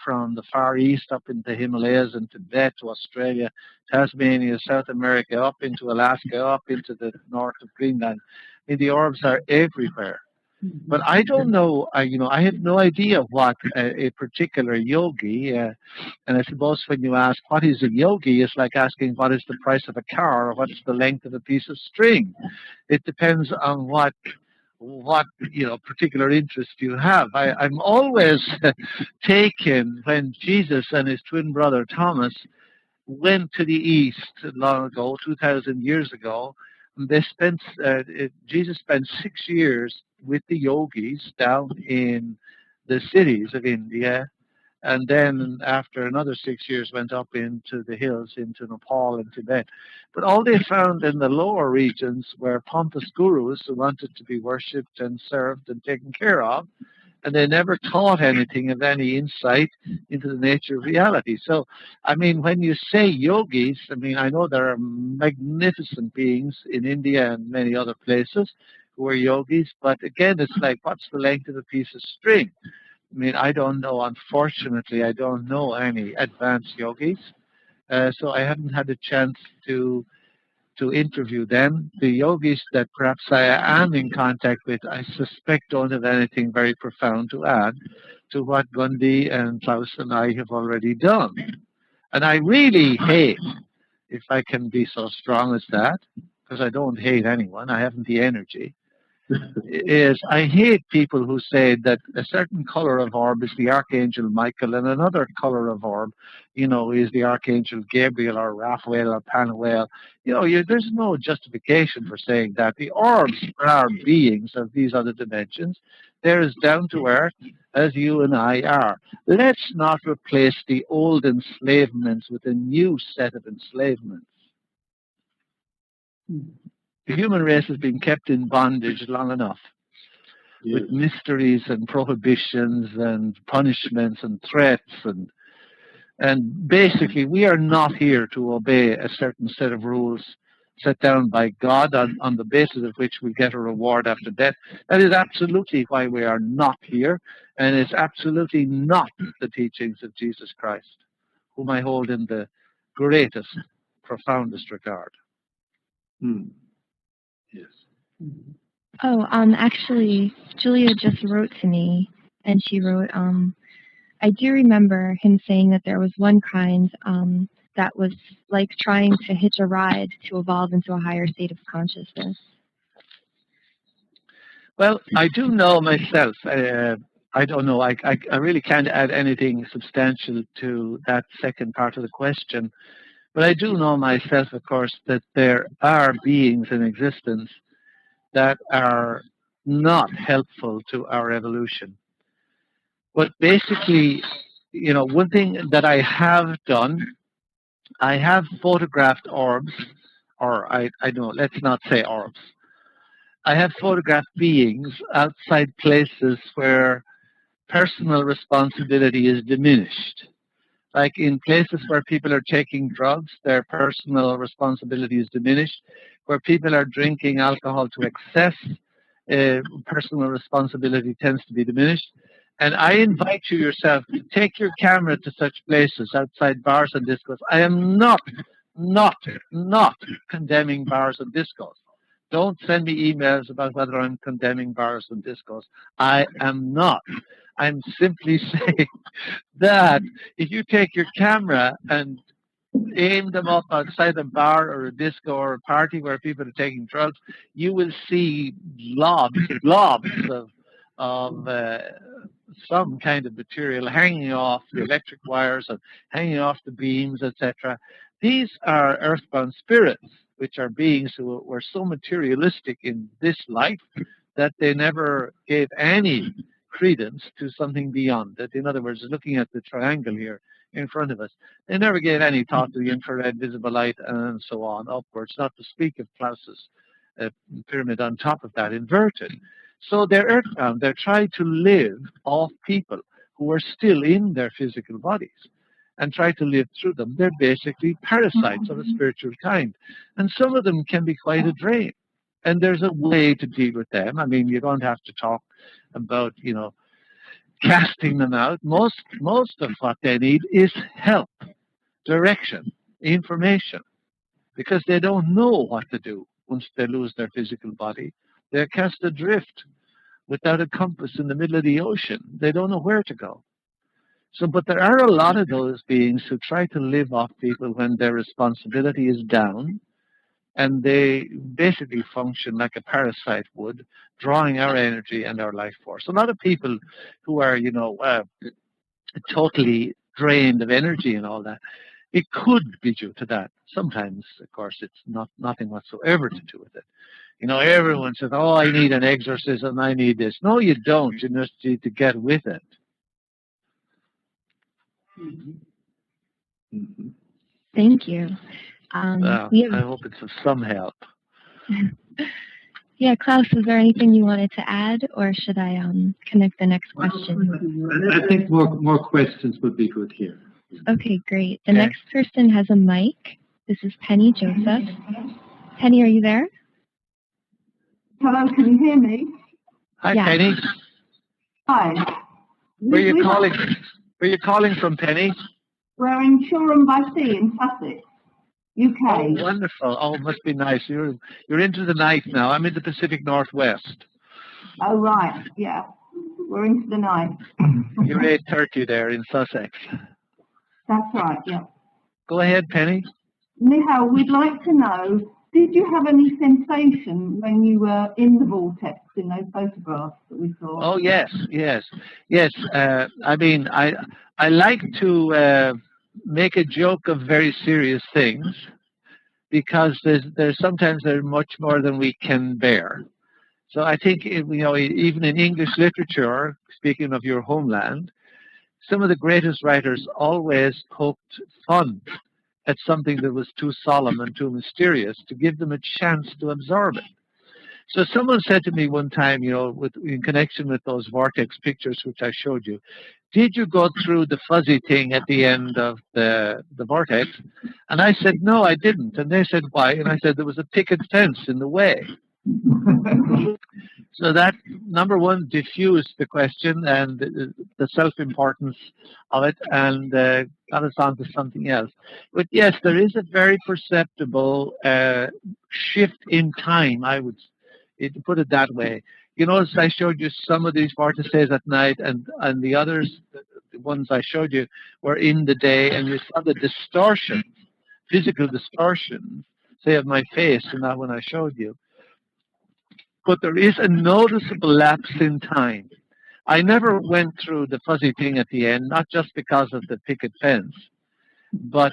From the Far East up into the Himalayas and Tibet to Australia, Tasmania, South America, up into Alaska, up into the north of Greenland. The orbs are everywhere. But I don't know, I have no idea what a particular yogi, and I suppose when you ask what is a yogi, it's like asking what is the price of a car or what's the length of a piece of string. It depends on what particular interest you have. I'm always taken when Jesus and his twin brother Thomas went to the East long ago, 2,000 years ago. They spent Jesus spent 6 years with the yogis down in the cities of India, and then after another 6 years went up into the hills, into Nepal and Tibet. But all they found in the lower regions were pompous gurus who wanted to be worshipped and served and taken care of, and they never taught anything of any insight into the nature of reality. So, I mean, when you say yogis, I mean, I know there are magnificent beings in India and many other places who are yogis, but again, it's like, what's the length of a piece of string? I mean, I don't know. Unfortunately, I don't know any advanced yogis, so I haven't had a chance to interview them. The yogis that perhaps I am in contact with, I suspect don't have anything very profound to add to what Gundy and Klaus and I have already done. And I really hate, if I can be so strong as that, because I don't hate anyone, I haven't the energy, is I hate people who say that a certain color of orb is the Archangel Michael and another color of orb, is the Archangel Gabriel or Raphael or Panuel. There's no justification for saying that. The orbs are beings of these other dimensions. They're as down to earth as you and I are. Let's not replace the old enslavements with a new set of enslavements. The human race has been kept in bondage long enough, with mysteries and prohibitions and punishments and threats, and basically we are not here to obey a certain set of rules set down by God on the basis of which we get a reward after death. That is absolutely why we are not here, and it's absolutely not the teachings of Jesus Christ, whom I hold in the greatest, profoundest regard. Yes. Oh, actually, Julia just wrote to me, and she wrote, I do remember him saying that there was one kind that was like trying to hitch a ride to evolve into a higher state of consciousness. Well, I do know myself. I don't know. I really can't add anything substantial to that second part of the question. But I do know myself, of course, that there are beings in existence that are not helpful to our evolution. But basically, one thing that I have done, I have photographed orbs, or I don't, let's not say orbs. I have photographed beings outside places where personal responsibility is diminished. Like in places where people are taking drugs, their personal responsibility is diminished. Where people are drinking alcohol to excess, personal responsibility tends to be diminished. And I invite you yourself to take your camera to such places outside bars and discos. I am not condemning bars and discos. Don't send me emails about whether I'm condemning bars and discos. I am not. I'm simply saying that if you take your camera and aim them up outside a bar or a disco or a party where people are taking drugs, you will see blobs of some kind of material hanging off the electric wires and hanging off the beams, etc. These are earthbound spirits, which are beings who were so materialistic in this life that they never gave any credence to something beyond it. In other words, looking at the triangle here in front of us, they never gave any thought to the infrared, visible light, and so on upwards, not to speak of Klaus's pyramid on top of that, inverted. So they're earthbound. They're trying to live off people who are still in their physical bodies and try to live through them. They're basically parasites of a spiritual kind. And some of them can be quite a drain. And there's a way to deal with them. I mean, you don't have to talk about, casting them out. Most of what they need is help, direction, information, because they don't know what to do once they lose their physical body. They're cast adrift without a compass in the middle of the ocean. They don't know where to go. So, but there are a lot of those beings who try to live off people when their responsibility is down, and they basically function like a parasite would, drawing our energy and our life force. A lot of people who are, totally drained of energy and all that, it could be due to that. Sometimes, of course, it's nothing whatsoever to do with it. Everyone says, oh, I need an exorcism, I need this. No, you don't. You just need to get with it. Thank you. I hope it's of some help. Yeah, Klaus, is there anything you wanted to add, or should I connect the next question? I think more questions would be good here. Okay, great. The next person has a mic. This is Penny Joseph. Penny, are you there? Hello, can you hear me? Hi, Penny. Hi. Where are you calling from, Penny? We're in Shoreham-by-Sea in Sussex, UK. Oh, wonderful. Oh, it must be nice. You're into the night now. I'm in the Pacific Northwest. Oh, right. Yeah. We're into the night. You're 8:30 there in Sussex. That's right, yeah. Go ahead, Penny. Michal, we'd like to know, did you have any sensation when you were in the vortex in those photographs that we saw? Oh, yes. I mean, I like to make a joke of very serious things, because there's sometimes they're much more than we can bear. So I think, even in English literature, speaking of your homeland, some of the greatest writers always poked fun at something that was too solemn and too mysterious to give them a chance to absorb it. So someone said to me one time, in connection with those vortex pictures which I showed you, did you go through the fuzzy thing at the end of the vortex? And I said, no, I didn't. And they said, why? And I said, there was a picket fence in the way. So that, number one, diffused the question and the self-importance of it, and got us on to something else. But yes, there is a very perceptible shift in time, I would put it that way. You notice I showed you some of these vortices at night, and the others, the ones I showed you, were in the day, and you saw the distortion, physical distortion, say, of my face, and that one I showed you. But there is a noticeable lapse in time. I never went through the fuzzy thing at the end, not just because of the picket fence, but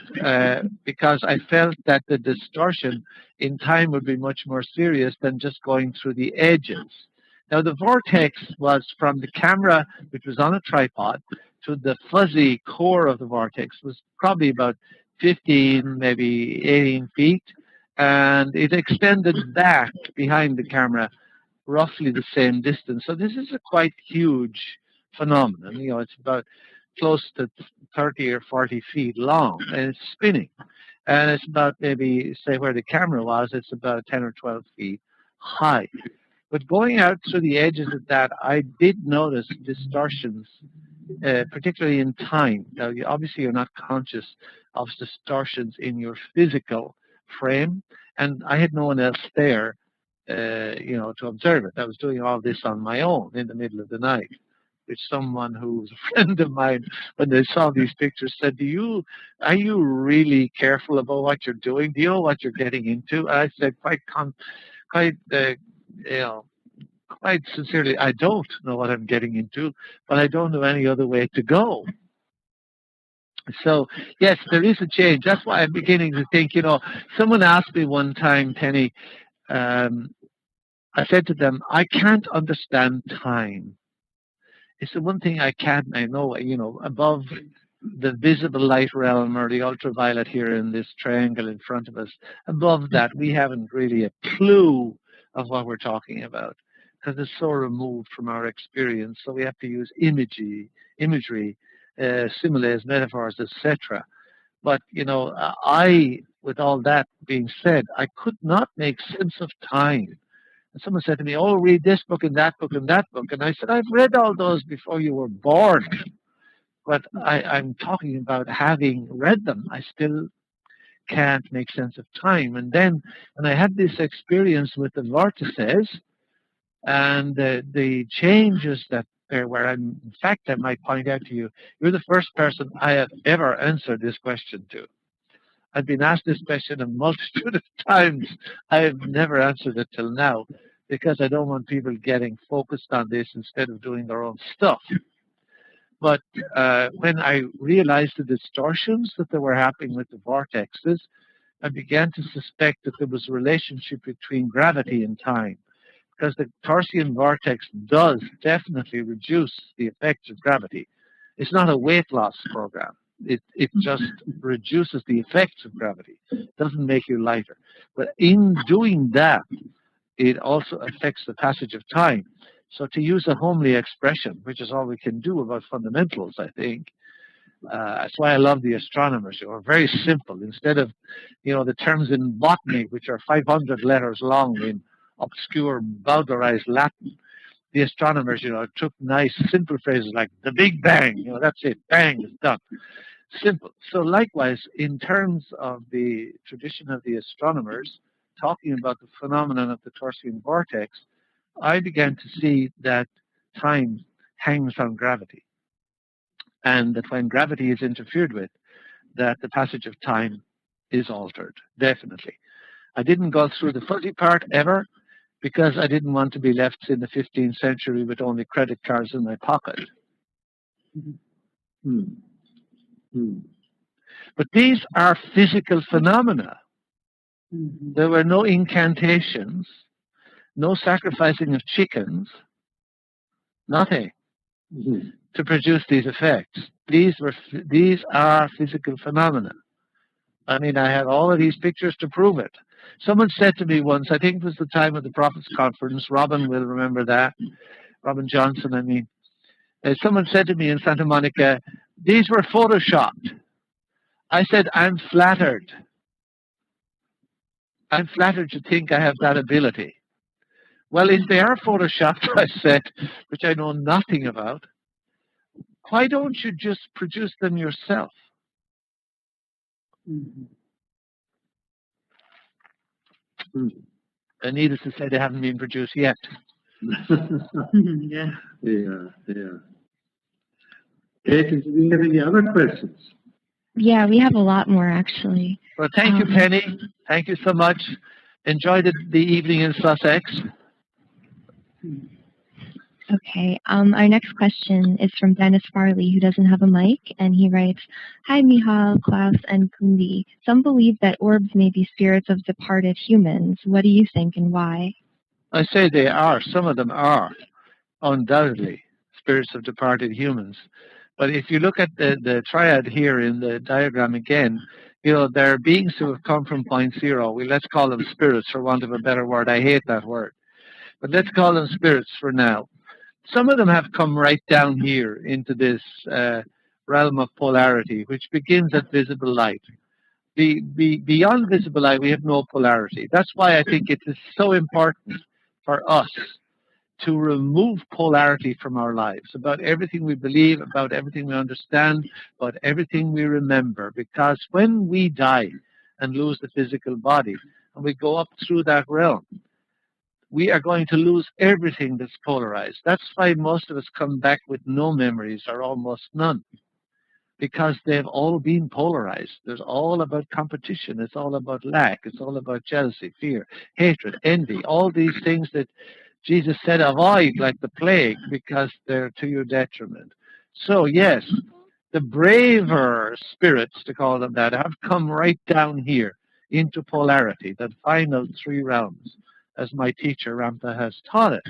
because I felt that the distortion in time would be much more serious than just going through the edges. Now, the vortex was from the camera, which was on a tripod, to the fuzzy core of the vortex was probably about 15, maybe 18 feet, and it extended back behind the camera roughly the same distance. So this is a quite huge phenomenon. It's about close to 30 or 40 feet long, and it's spinning. And it's about, maybe, say, where the camera was, it's about 10 or 12 feet high. But going out through the edges of that, I did notice distortions, particularly in time. Now, obviously, you're not conscious of distortions in your physical frame, and I had no one else there, to observe it. I was doing all this on my own in the middle of the night, which someone who was a friend of mine, when they saw these pictures, said, are you really careful about what you're doing? Do you know what you're getting into? And I said, quite sincerely, I don't know what I'm getting into, but I don't know any other way to go. So, yes, there is a change. That's why I'm beginning to think, someone asked me one time, Penny, I said to them, I can't understand time. It's the one thing I know, above the visible light realm or the ultraviolet here in this triangle in front of us, above that, we haven't really a clue of what we're talking about, because it's so removed from our experience. So we have to use imagery, similes, metaphors, etc. But, with all that being said, I could not make sense of time. And someone said to me, oh, read this book and that book and that book. And I said, I've read all those before you were born. But I'm talking about having read them. I still can't make sense of time. And then when I had this experience with the vortices and the changes that there were, and in fact, I might point out to you, you're the first person I have ever answered this question to. I've been asked this question a multitude of times. I have never answered it till now, because I don't want people getting focused on this instead of doing their own stuff. But when I realized the distortions that were happening with the vortexes, I began to suspect that there was a relationship between gravity and time, because the Torsian vortex does definitely reduce the effects of gravity. It's not a weight loss program. It just reduces the effects of gravity. It doesn't make you lighter. But in doing that, it also affects the passage of time. So to use a homely expression, which is all we can do about fundamentals, I think, that's why I love the astronomers. They are very simple. Instead of, the terms in botany, which are 500 letters long in obscure, vulgarized Latin, the astronomers, took nice, simple phrases like the Big Bang. That's it. Bang is done. Simple. So likewise, in terms of the tradition of the astronomers, talking about the phenomenon of the Torsian vortex, I began to see that time hangs on gravity, and that when gravity is interfered with, that the passage of time is altered, definitely. I didn't go through the fuzzy part ever because I didn't want to be left in the 15th century with only credit cards in my pocket. But these are physical phenomena. There were no incantations, no sacrificing of chickens, nothing to produce these effects. These are physical phenomena. I mean, I had all of these pictures to prove it. Someone said to me once, I think it was the time of the Prophets Conference, Robin will remember that, Robin Johnson, I mean. Someone said to me in Santa Monica, these were photoshopped. I said, I'm flattered. I'm flattered to think I have that ability. Well, if they are photoshopped, I said, which I know nothing about, why don't you just produce them yourself? And needless to say, they haven't been produced yet. Yeah. Okay, do we have any other questions? Yeah, we have a lot more, actually. Well, thank you, Penny. Thank you so much. Enjoy the evening in Sussex. Okay, our next question is from Dennis Farley, who doesn't have a mic, and he writes, Hi, Michal, Klaus, and Kundi. Some believe that orbs may be spirits of departed humans. What do you think and why? I say they are. Some of them are, undoubtedly, spirits of departed humans. But if you look at the triad here in the diagram again, there are beings who have come from point zero. Let's call them spirits, for want of a better word. I hate that word. But let's call them spirits for now. Some of them have come right down here into this realm of polarity, which begins at visible light. Beyond visible light, we have no polarity. That's why I think it is so important for us to remove polarity from our lives, about everything we believe, about everything we understand, about everything we remember. Because when we die and lose the physical body, and we go up through that realm, we are going to lose everything that's polarized. That's why most of us come back with no memories or almost none, because they've all been polarized. There's all about competition. It's all about lack. It's all about jealousy, fear, hatred, envy, all these things that Jesus said avoid like the plague because they're to your detriment. So yes, the braver spirits, to call them that, have come right down here into polarity, that final three realms, as my teacher Ramtha has taught it,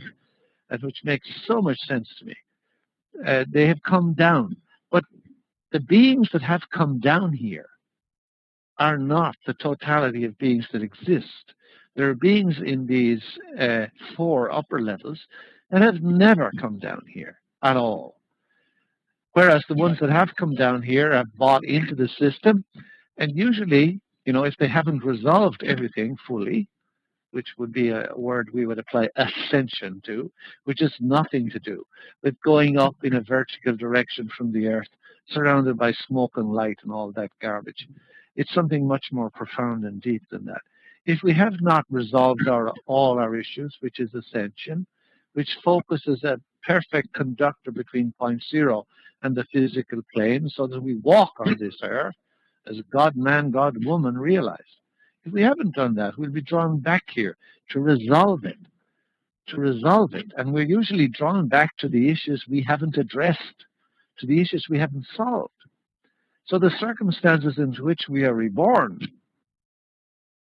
and which makes so much sense to me. They have come down. But the beings that have come down here are not the totality of beings that exist. There are beings in these four upper levels that have never come down here at all. Whereas the ones that have come down here have bought into the system, and usually, if they haven't resolved everything fully, which would be a word we would apply ascension to, which has nothing to do with going up in a vertical direction from the earth, surrounded by smoke and light and all that garbage. It's something much more profound and deep than that. If we have not resolved all our issues, which is ascension, which focuses a perfect conductor between point zero and the physical plane, so that we walk on this earth as God, man, God, woman realized. If we haven't done that, we'll be drawn back here to resolve it. And we're usually drawn back to the issues we haven't addressed, to the issues we haven't solved. So the circumstances in which we are reborn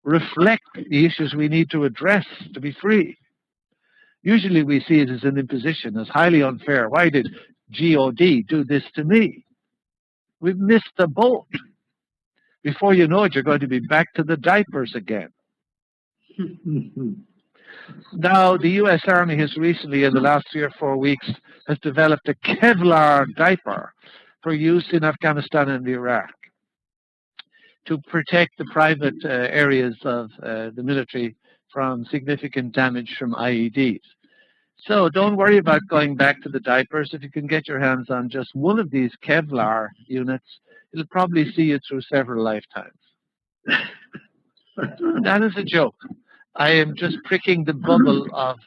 reflect the issues we need to address to be free. Usually we see it as an imposition, as highly unfair. Why did God do this to me? We've missed the boat. Before you know it, you're going to be back to the diapers again. Now, the U.S. Army has recently, in the last 3 or 4 weeks, has developed a Kevlar diaper for use in Afghanistan and Iraq to protect the private areas of the military from significant damage from IEDs. So don't worry about going back to the diapers. If you can get your hands on just one of these Kevlar units, it'll probably see you through several lifetimes. That is a joke. I am just pricking the bubble of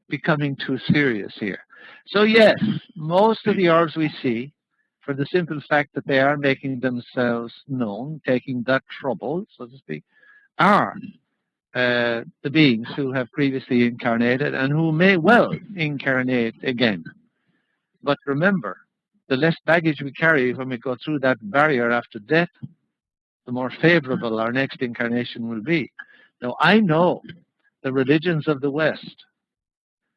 becoming too serious here. So yes, most of the orbs we see, for the simple fact that they are making themselves known, taking that trouble, so to speak, are the beings who have previously incarnated and who may well incarnate again. But remember, the less baggage we carry when we go through that barrier after death, the more favorable our next incarnation will be. Now, I know the religions of the West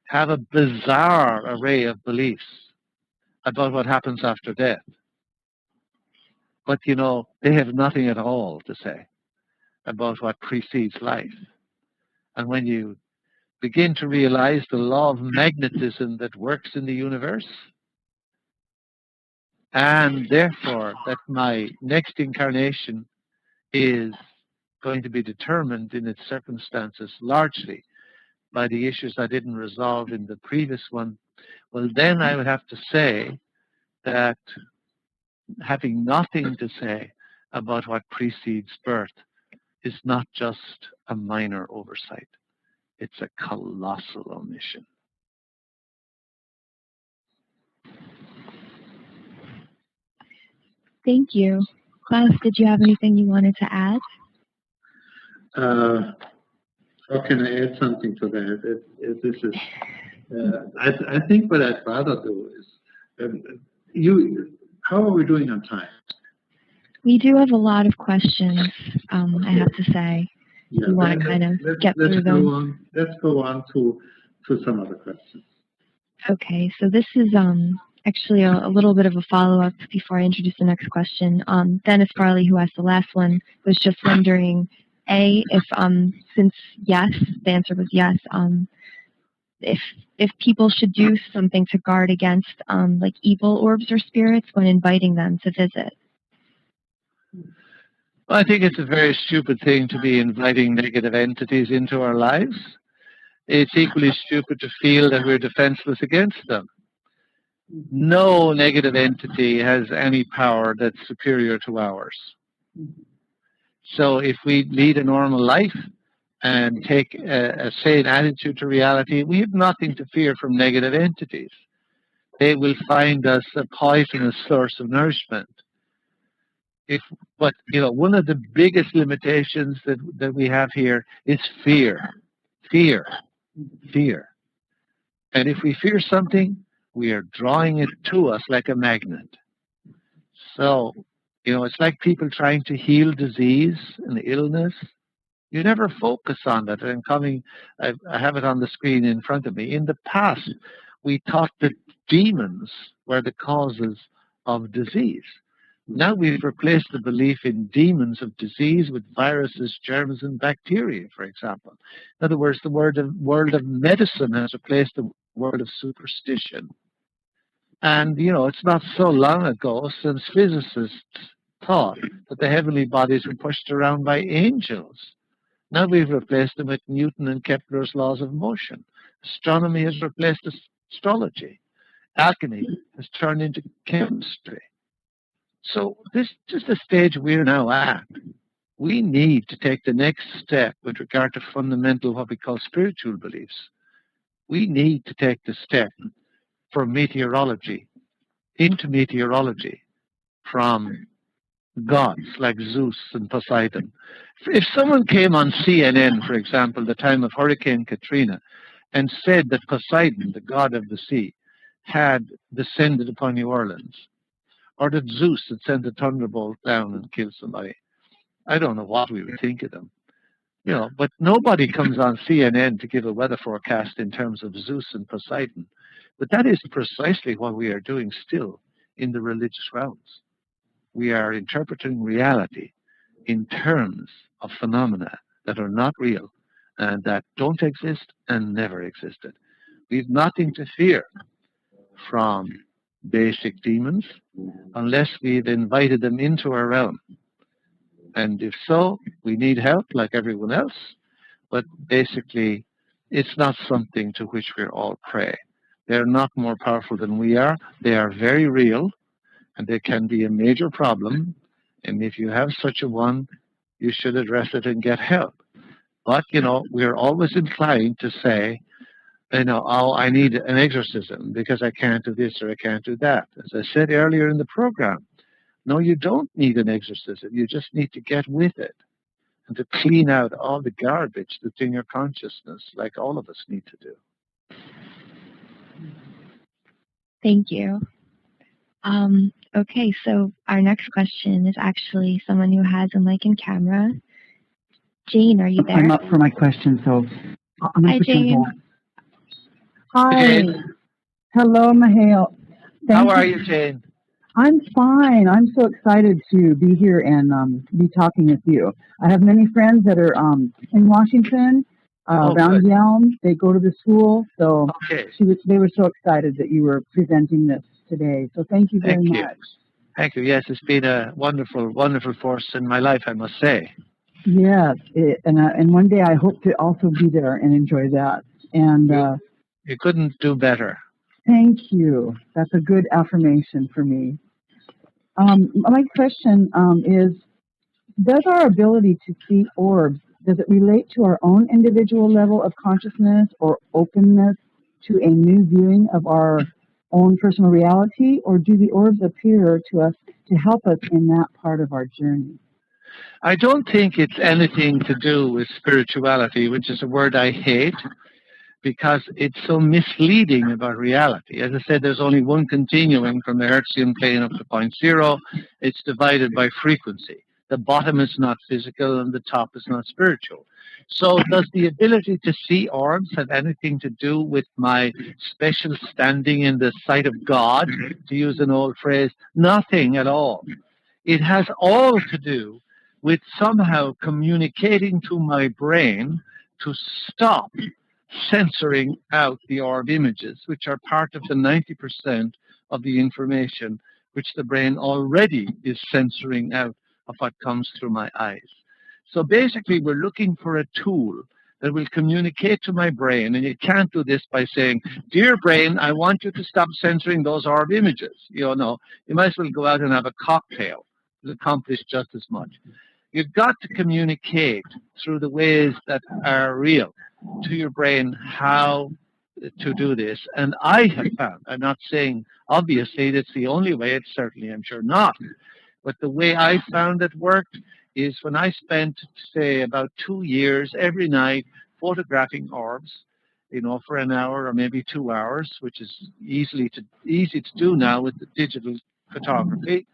have a bizarre array of beliefs about what happens after death. But, you know, they have nothing at all to say about what precedes life. And when you begin to realize the law of magnetism that works in the universe, and therefore that my next incarnation is going to be determined in its circumstances largely by the issues I didn't resolve in the previous one, well, then I would have to say that having nothing to say about what precedes birth is not just a minor oversight. It's a colossal omission. Thank you. Klaus, did you have anything you wanted to add? How can I add something to that? This is, I think what I'd rather do is, how are we doing on time? We do have a lot of questions, I have to say. Yeah, we want to kind of get through them. Let's go on to some other questions. Okay, so this is actually a little bit of a follow-up before I introduce the next question. Dennis Farley, who asked the last one, was just wondering, if since yes, the answer was yes, if people should do something to guard against like evil orbs or spirits when inviting them to visit. Well, I think it's a very stupid thing to be inviting negative entities into our lives. It's equally stupid to feel that we're defenseless against them. No negative entity has any power that's superior to ours. So if we lead a normal life and take a sane attitude to reality, we have nothing to fear from negative entities. They will find us a poisonous source of nourishment. But you know, one of the biggest limitations that we have here is fear. Fear. And if we fear something, we are drawing it to us like a magnet. So, you know, it's like people trying to heal disease and illness. You never focus on that. And I have it on the screen in front of me. In the past, we thought that demons were the causes of disease. Now we've replaced the belief in demons of disease with viruses, germs, and bacteria, for example. In other words, the world of medicine has replaced the world of superstition. And, you know, it's not so long ago since physicists thought that the heavenly bodies were pushed around by angels. Now we've replaced them with Newton and Kepler's laws of motion. Astronomy has replaced astrology. Alchemy has turned into chemistry. So this is just the stage we're now at. We need to take the next step with regard to fundamental, what we call spiritual beliefs. We need to take the step from meteorology into meteorology from gods like Zeus and Poseidon. If someone came on CNN, for example, the time of Hurricane Katrina, and said that Poseidon, the god of the sea, had descended upon New Orleans, or that Zeus had sent a thunderbolt down and killed somebody, I don't know what we would think of them. You know, but nobody comes on CNN to give a weather forecast in terms of Zeus and Poseidon. But that is precisely what we are doing still in the religious realms. We are interpreting reality in terms of phenomena that are not real that don't exist and never existed. We've nothing to fear from basic demons unless we've invited them into our realm. And if so, we need help like everyone else. But basically, it's not something to which we're all prey. They're not more powerful than we are. They are very real, and they can be a major problem. And if you have such a one, you should address it and get help. But, we're always inclined to say, oh, I need an exorcism because I can't do this or I can't do that. As I said earlier in the program, no, you don't need an exorcism. You just need to get with it and to clean out all the garbage that's in your consciousness, like all of us need to do. Thank you. Okay, so our next question is actually someone who has a mic and camera. Jane, are you there? I'm up for my question, so I'm Hi, Jane. Hi. Jane. Hello, Mihail. How are you, Jane? I'm fine. I'm so excited to be here and be talking with you. I have many friends that are in Washington, around Yelm. They go to the school, so they were so excited that you were presenting this today. So thank you very much. Thank you. Yes, it's been a wonderful, wonderful force in my life, I must say. Yes, and one day I hope to also be there and enjoy that. And you couldn't do better. Thank you. That's a good affirmation for me. My question is, does our ability to see orbs, does it relate to our own individual level of consciousness or openness to a new viewing of our own personal reality, or do the orbs appear to us to help us in that part of our journey? I don't think it's anything to do with spirituality, which is a word I hate, because it's so misleading about reality. As I said, there's only one continuum from the Hertzian plane up to point zero. It's divided by frequency. The bottom is not physical and the top is not spiritual. So does the ability to see orbs have anything to do with my special standing in the sight of God, to use an old phrase? Nothing at all. It has all to do with somehow communicating to my brain to stop censoring out the orb images, which are part of the 90% of the information which the brain already is censoring out of what comes through my eyes. So basically, we're looking for a tool that will communicate to my brain, and you can't do this by saying, dear brain, I want you to stop censoring those orb images. You might as well go out and have a cocktail. It'll accomplish just as much. You've got to communicate through the ways that are real to your brain how to do this. And I have found, I'm not saying obviously that's the only way, it's certainly I'm sure not, but the way I found it worked is when I spent, say, about 2 years every night photographing orbs, for an hour or maybe 2 hours, which is easy to do now with the digital photography.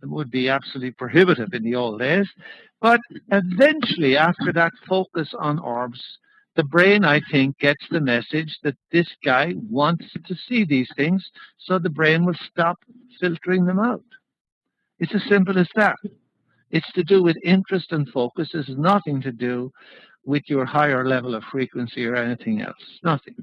It would be absolutely prohibitive in the old days. But eventually, after that focus on orbs, the brain, I think, gets the message that this guy wants to see these things, so the brain will stop filtering them out. It's as simple as that. It's to do with interest and focus. It has nothing to do with your higher level of frequency or anything else. Nothing.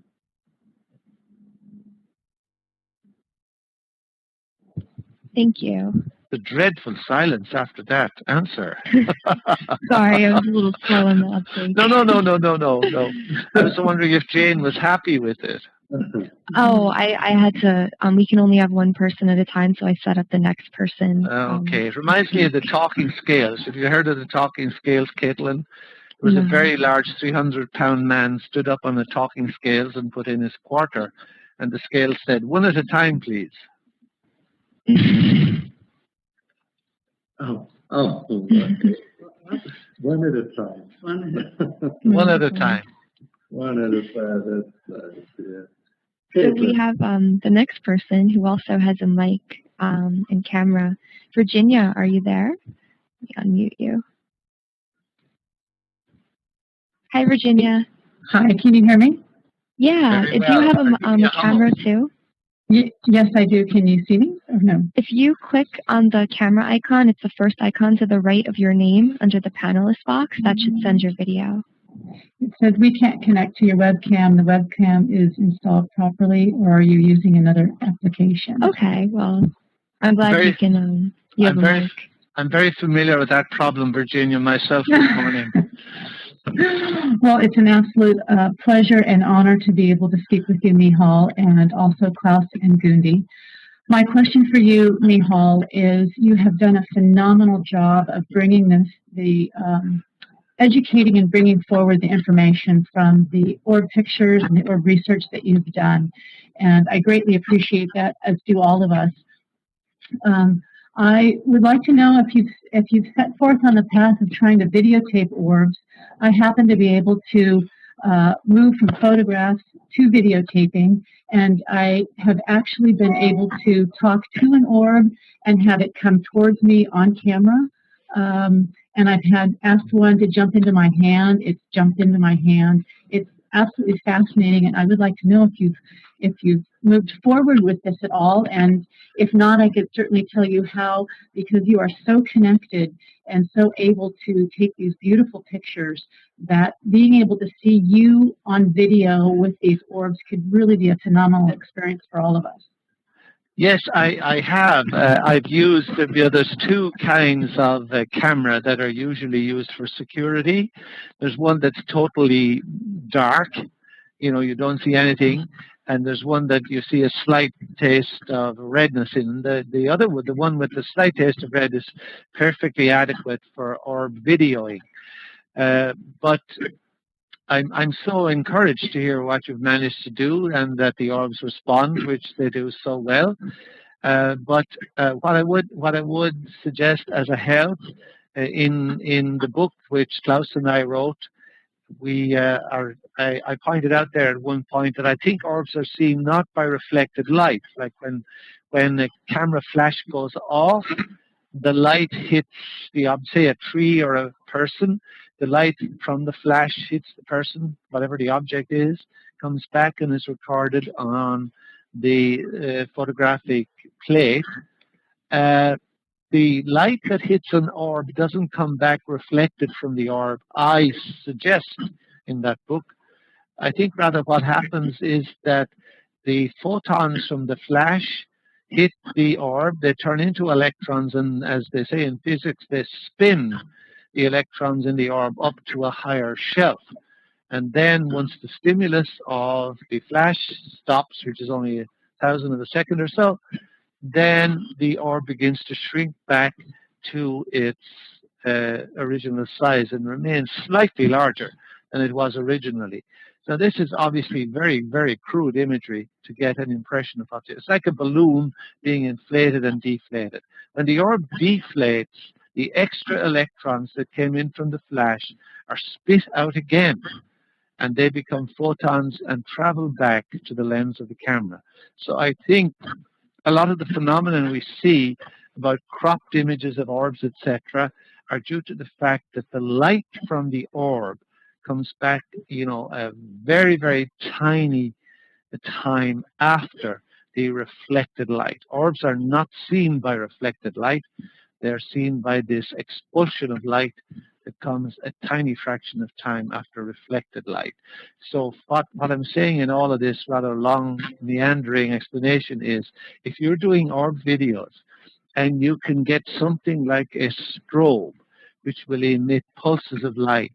Thank you. The dreadful silence after that answer. Sorry, I was a little slow on the uptake. No. I was wondering if Jane was happy with it. Oh, I had to, we can only have one person at a time, so I set up the next person. Okay, it reminds me of the talking scales. Have you heard of the talking scales, Caitlin? There was a very large 300-pound man stood up on the talking scales and put in his quarter, and the scale said, 1 at a time, please. Okay. One at a time. One at a time. One at a time. That's nice. Yeah. So we have the next person who also has a mic and camera. Virginia, are you there? Let me unmute you. Hi, Virginia. Hi, can you hear me? Yeah. Do you have a camera too? Yes, I do. Can you see me or no? If you click on the camera icon, it's the first icon to the right of your name under the panelist box. That should send your video. It says we can't connect to your webcam. The webcam is installed properly, or are you using another application? Okay, well, I'm glad you can, you have a mic. I'm very familiar with that problem, Virginia, myself this morning. Well, it's an absolute pleasure and honor to be able to speak with you, Michal, and also Klaus and Gundi. My question for you, Michal, is you have done a phenomenal job of bringing educating and bringing forward the information from the ORB pictures and the ORB research that you've done. And I greatly appreciate that, as do all of us. I would like to know if you've set forth on the path of trying to videotape orbs. I happen to be able to move from photographs to videotaping, and I have actually been able to talk to an orb and have it come towards me on camera. And I've asked one to jump into my hand. It's jumped into my hand. It's absolutely fascinating, and I would like to know if you've moved forward with this at all, and if not, I could certainly tell you how, because you are so connected and so able to take these beautiful pictures that being able to see you on video with these orbs could really be a phenomenal experience for all of us. Yes, I have. I've used, there's two kinds of camera that are usually used for security. There's one that's totally dark, you don't see anything, and there's one that you see a slight taste of redness in. The other one, the one with the slight taste of red, is perfectly adequate for orb videoing. But I'm so encouraged to hear what you've managed to do, and that the orbs respond, which they do so well. But what I would suggest as a help in the book which Klaus and I wrote, I pointed out there at one point that I think orbs are seen not by reflected light, like when a camera flash goes off, the light hits say a tree or a person. The light from the flash hits the person, whatever the object is, comes back and is recorded on the photographic plate. The light that hits an orb doesn't come back reflected from the orb, I suggest in that book. I think rather what happens is that the photons from the flash hit the orb, they turn into electrons, and as they say in physics, they spin the electrons in the orb up to a higher shelf. And then once the stimulus of the flash stops, which is only 1,000th of a second or so, then the orb begins to shrink back to its original size and remains slightly larger than it was originally. So this is obviously very, very crude imagery to get an impression of what it is. It's like a balloon being inflated and deflated. When the orb deflates, the extra electrons that came in from the flash are spit out again, and they become photons and travel back to the lens of the camera. So I think a lot of the phenomenon we see about cropped images of orbs, etc., are due to the fact that the light from the orb comes back, a very, very tiny time after the reflected light. Orbs are not seen by reflected light. They're seen by this expulsion of light that comes a tiny fraction of time after reflected light. So what I'm saying in all of this rather long, meandering explanation is, if you're doing orb videos and you can get something like a strobe, which will emit pulses of light,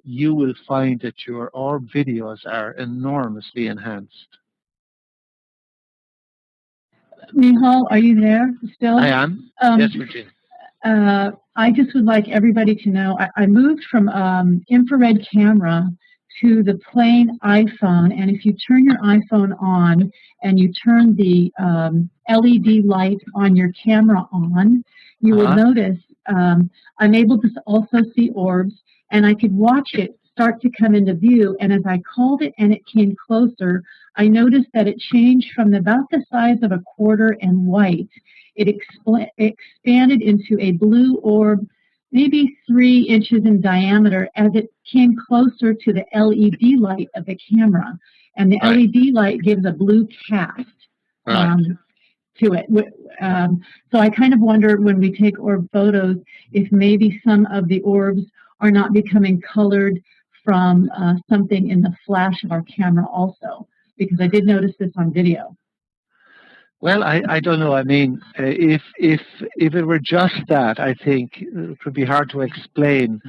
you will find that your orb videos are enormously enhanced. Michal, are you there still? I am. Yes, Virginia. I just would like everybody to know, I moved from infrared camera to the plain iPhone, and if you turn your iPhone on and you turn the LED light on your camera on, you will notice I'm able to also see orbs, and I could watch it start to come into view, and as I called it and it came closer, I noticed that it changed from about the size of a quarter and white. It expanded into a blue orb, maybe 3 inches in diameter, as it came closer to the LED light of the camera. And the LED light gives a blue cast to it. So I kind of wonder, when we take orb photos, if maybe some of the orbs are not becoming colored from something in the flash of our camera also? Because I did notice this on video. Well, I don't know. I mean, if it were just that, I think it would be hard to explain,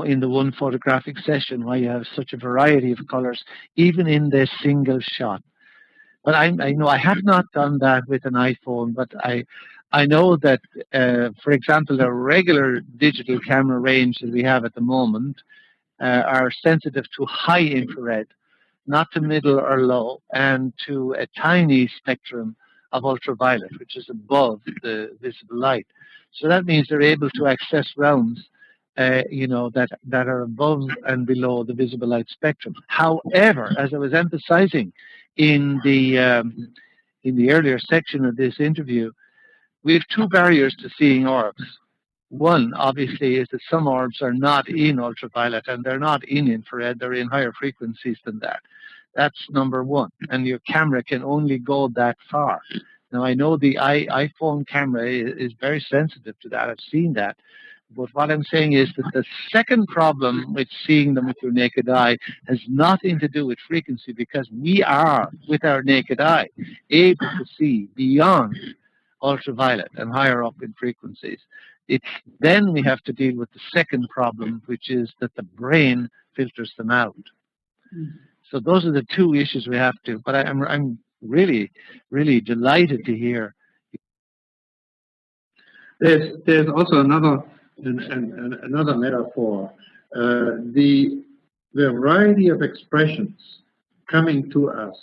in the one photographic session why you have such a variety of colors, even in this single shot. But I know I have not done that with an iPhone, but I know that, for example, the regular digital camera range that we have at the moment are sensitive to high infrared, not to middle or low, and to a tiny spectrum of ultraviolet, which is above the visible light. So that means they're able to access realms, that are above and below the visible light spectrum. However, as I was emphasizing in the earlier section of this interview, we have two barriers to seeing orbs. One, obviously, is that some orbs are not in ultraviolet and they're not in infrared, they're in higher frequencies than that. That's number one, and your camera can only go that far. Now, I know the iPhone camera is very sensitive to that. I've seen that. But what I'm saying is that the second problem with seeing them with your naked eye has nothing to do with frequency, because we are, with our naked eye, able to see beyond ultraviolet and higher up in frequencies. Then we have to deal with the second problem, which is that the brain filters them out. So those are the two issues we have to. But I'm really, really delighted to hear. There's also another metaphor. The variety of expressions coming to us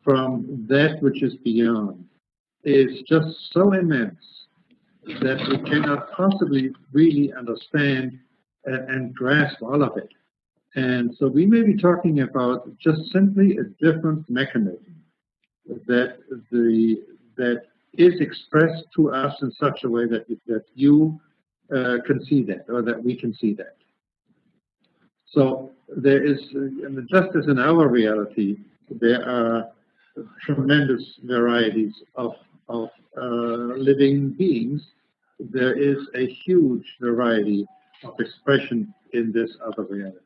from that which is beyond is just so immense that we cannot possibly really understand and grasp all of it. And so we may be talking about just simply a different mechanism that is expressed to us in such a way that you can see that, or that we can see that. So there is, just as in our reality, there are tremendous varieties of living beings. There is a huge variety of expression in this other reality.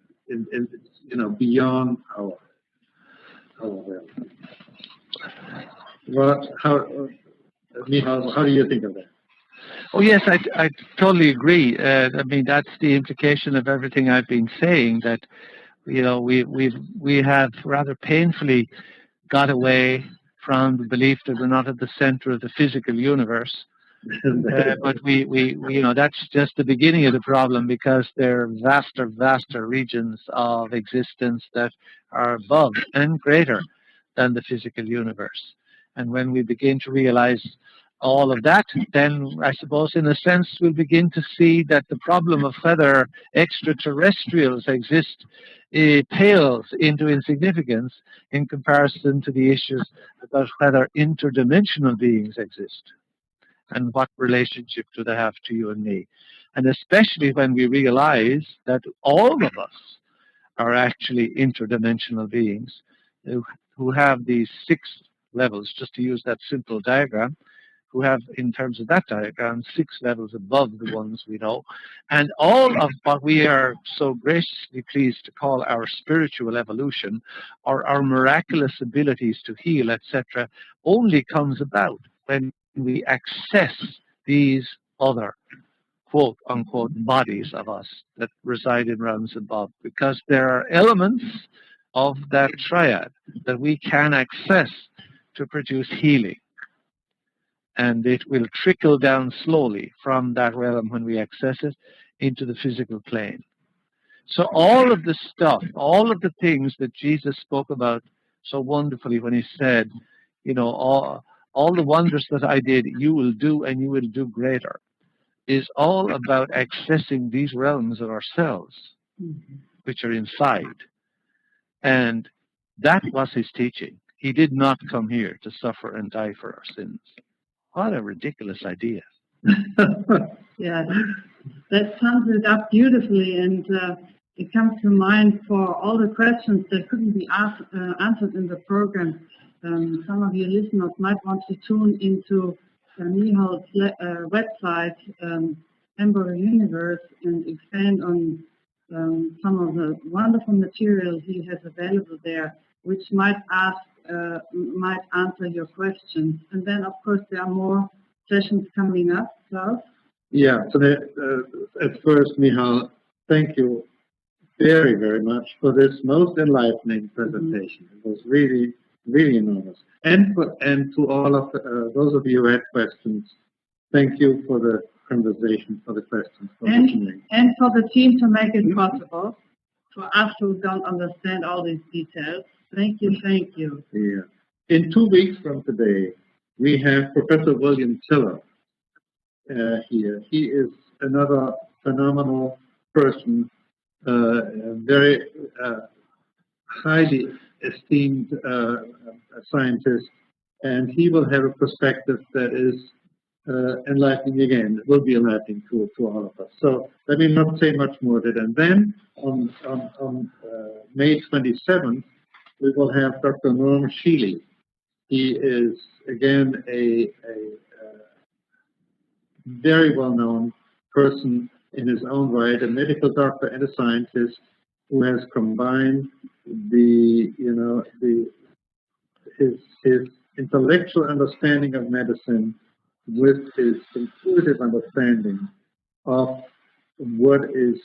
Beyond our reality. Well, Michal, how do you think of that? Oh yes, I totally agree. I mean, that's the implication of everything I've been saying. That we have rather painfully got away from the belief that we're not at the center of the physical universe. But we that's just the beginning of the problem, because there are vaster regions of existence that are above and greater than the physical universe. And when we begin to realize all of that, then I suppose in a sense we'll begin to see that the problem of whether extraterrestrials exist pales into insignificance in comparison to the issues about whether interdimensional beings exist. And what relationship do they have to you and me? And especially when we realize that all of us are actually interdimensional beings who have these 6 levels, just to use that simple diagram, who have, in terms of that diagram, 6 levels above the ones we know. And all of what we are so graciously pleased to call our spiritual evolution, or our miraculous abilities to heal, etc., only comes about when we access these other quote-unquote bodies of us that reside in realms above, because there are elements of that triad that we can access to produce healing. And it will trickle down slowly from that realm when we access it into the physical plane. So all of the stuff, all of the things that Jesus spoke about so wonderfully when he said, all the wonders that I did, you will do, and you will do greater, is all about accessing these realms of ourselves, which are inside. And that was his teaching. He did not come here to suffer and die for our sins. What a ridiculous idea. Yeah, that sums it up beautifully, and it comes to mind for all the questions that couldn't be answered in the program. Some of your listeners might want to tune into Michal's website, Embryo Universe, and expand on some of the wonderful material he has available there, which might answer your questions. And then, of course, there are more sessions coming up. Klaus? Yeah, so at first, Michal, thank you very, very much for this most enlightening presentation. It was really, really enormous. And to all of those of you who had questions, thank you for the conversation, for the questions, for listening. And for the team to make it possible, for us who don't understand all these details. Thank you, thank you. Yeah. In 2 weeks from today, we have Professor William Tiller here. He is another phenomenal person, very highly esteemed scientist, and he will have a perspective that is enlightening again. It will be enlightening to all of us. So let me not say much more of it. And then on May 27th, we will have Dr. Norm Shealy. He is, again, a very well-known person in his own right, a medical doctor and a scientist who has combined his intellectual understanding of medicine with his intuitive understanding of what is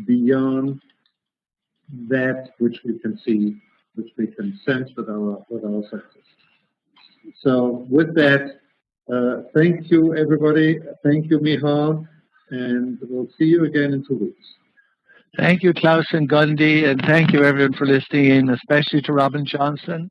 beyond that which we can see, which we can sense with our senses. So with that, thank you, everybody. Thank you, Michal, and we'll see you again in 2 weeks. Thank you, Klaus and Gundy, and thank you, everyone, for listening in, especially to Robin Johnson.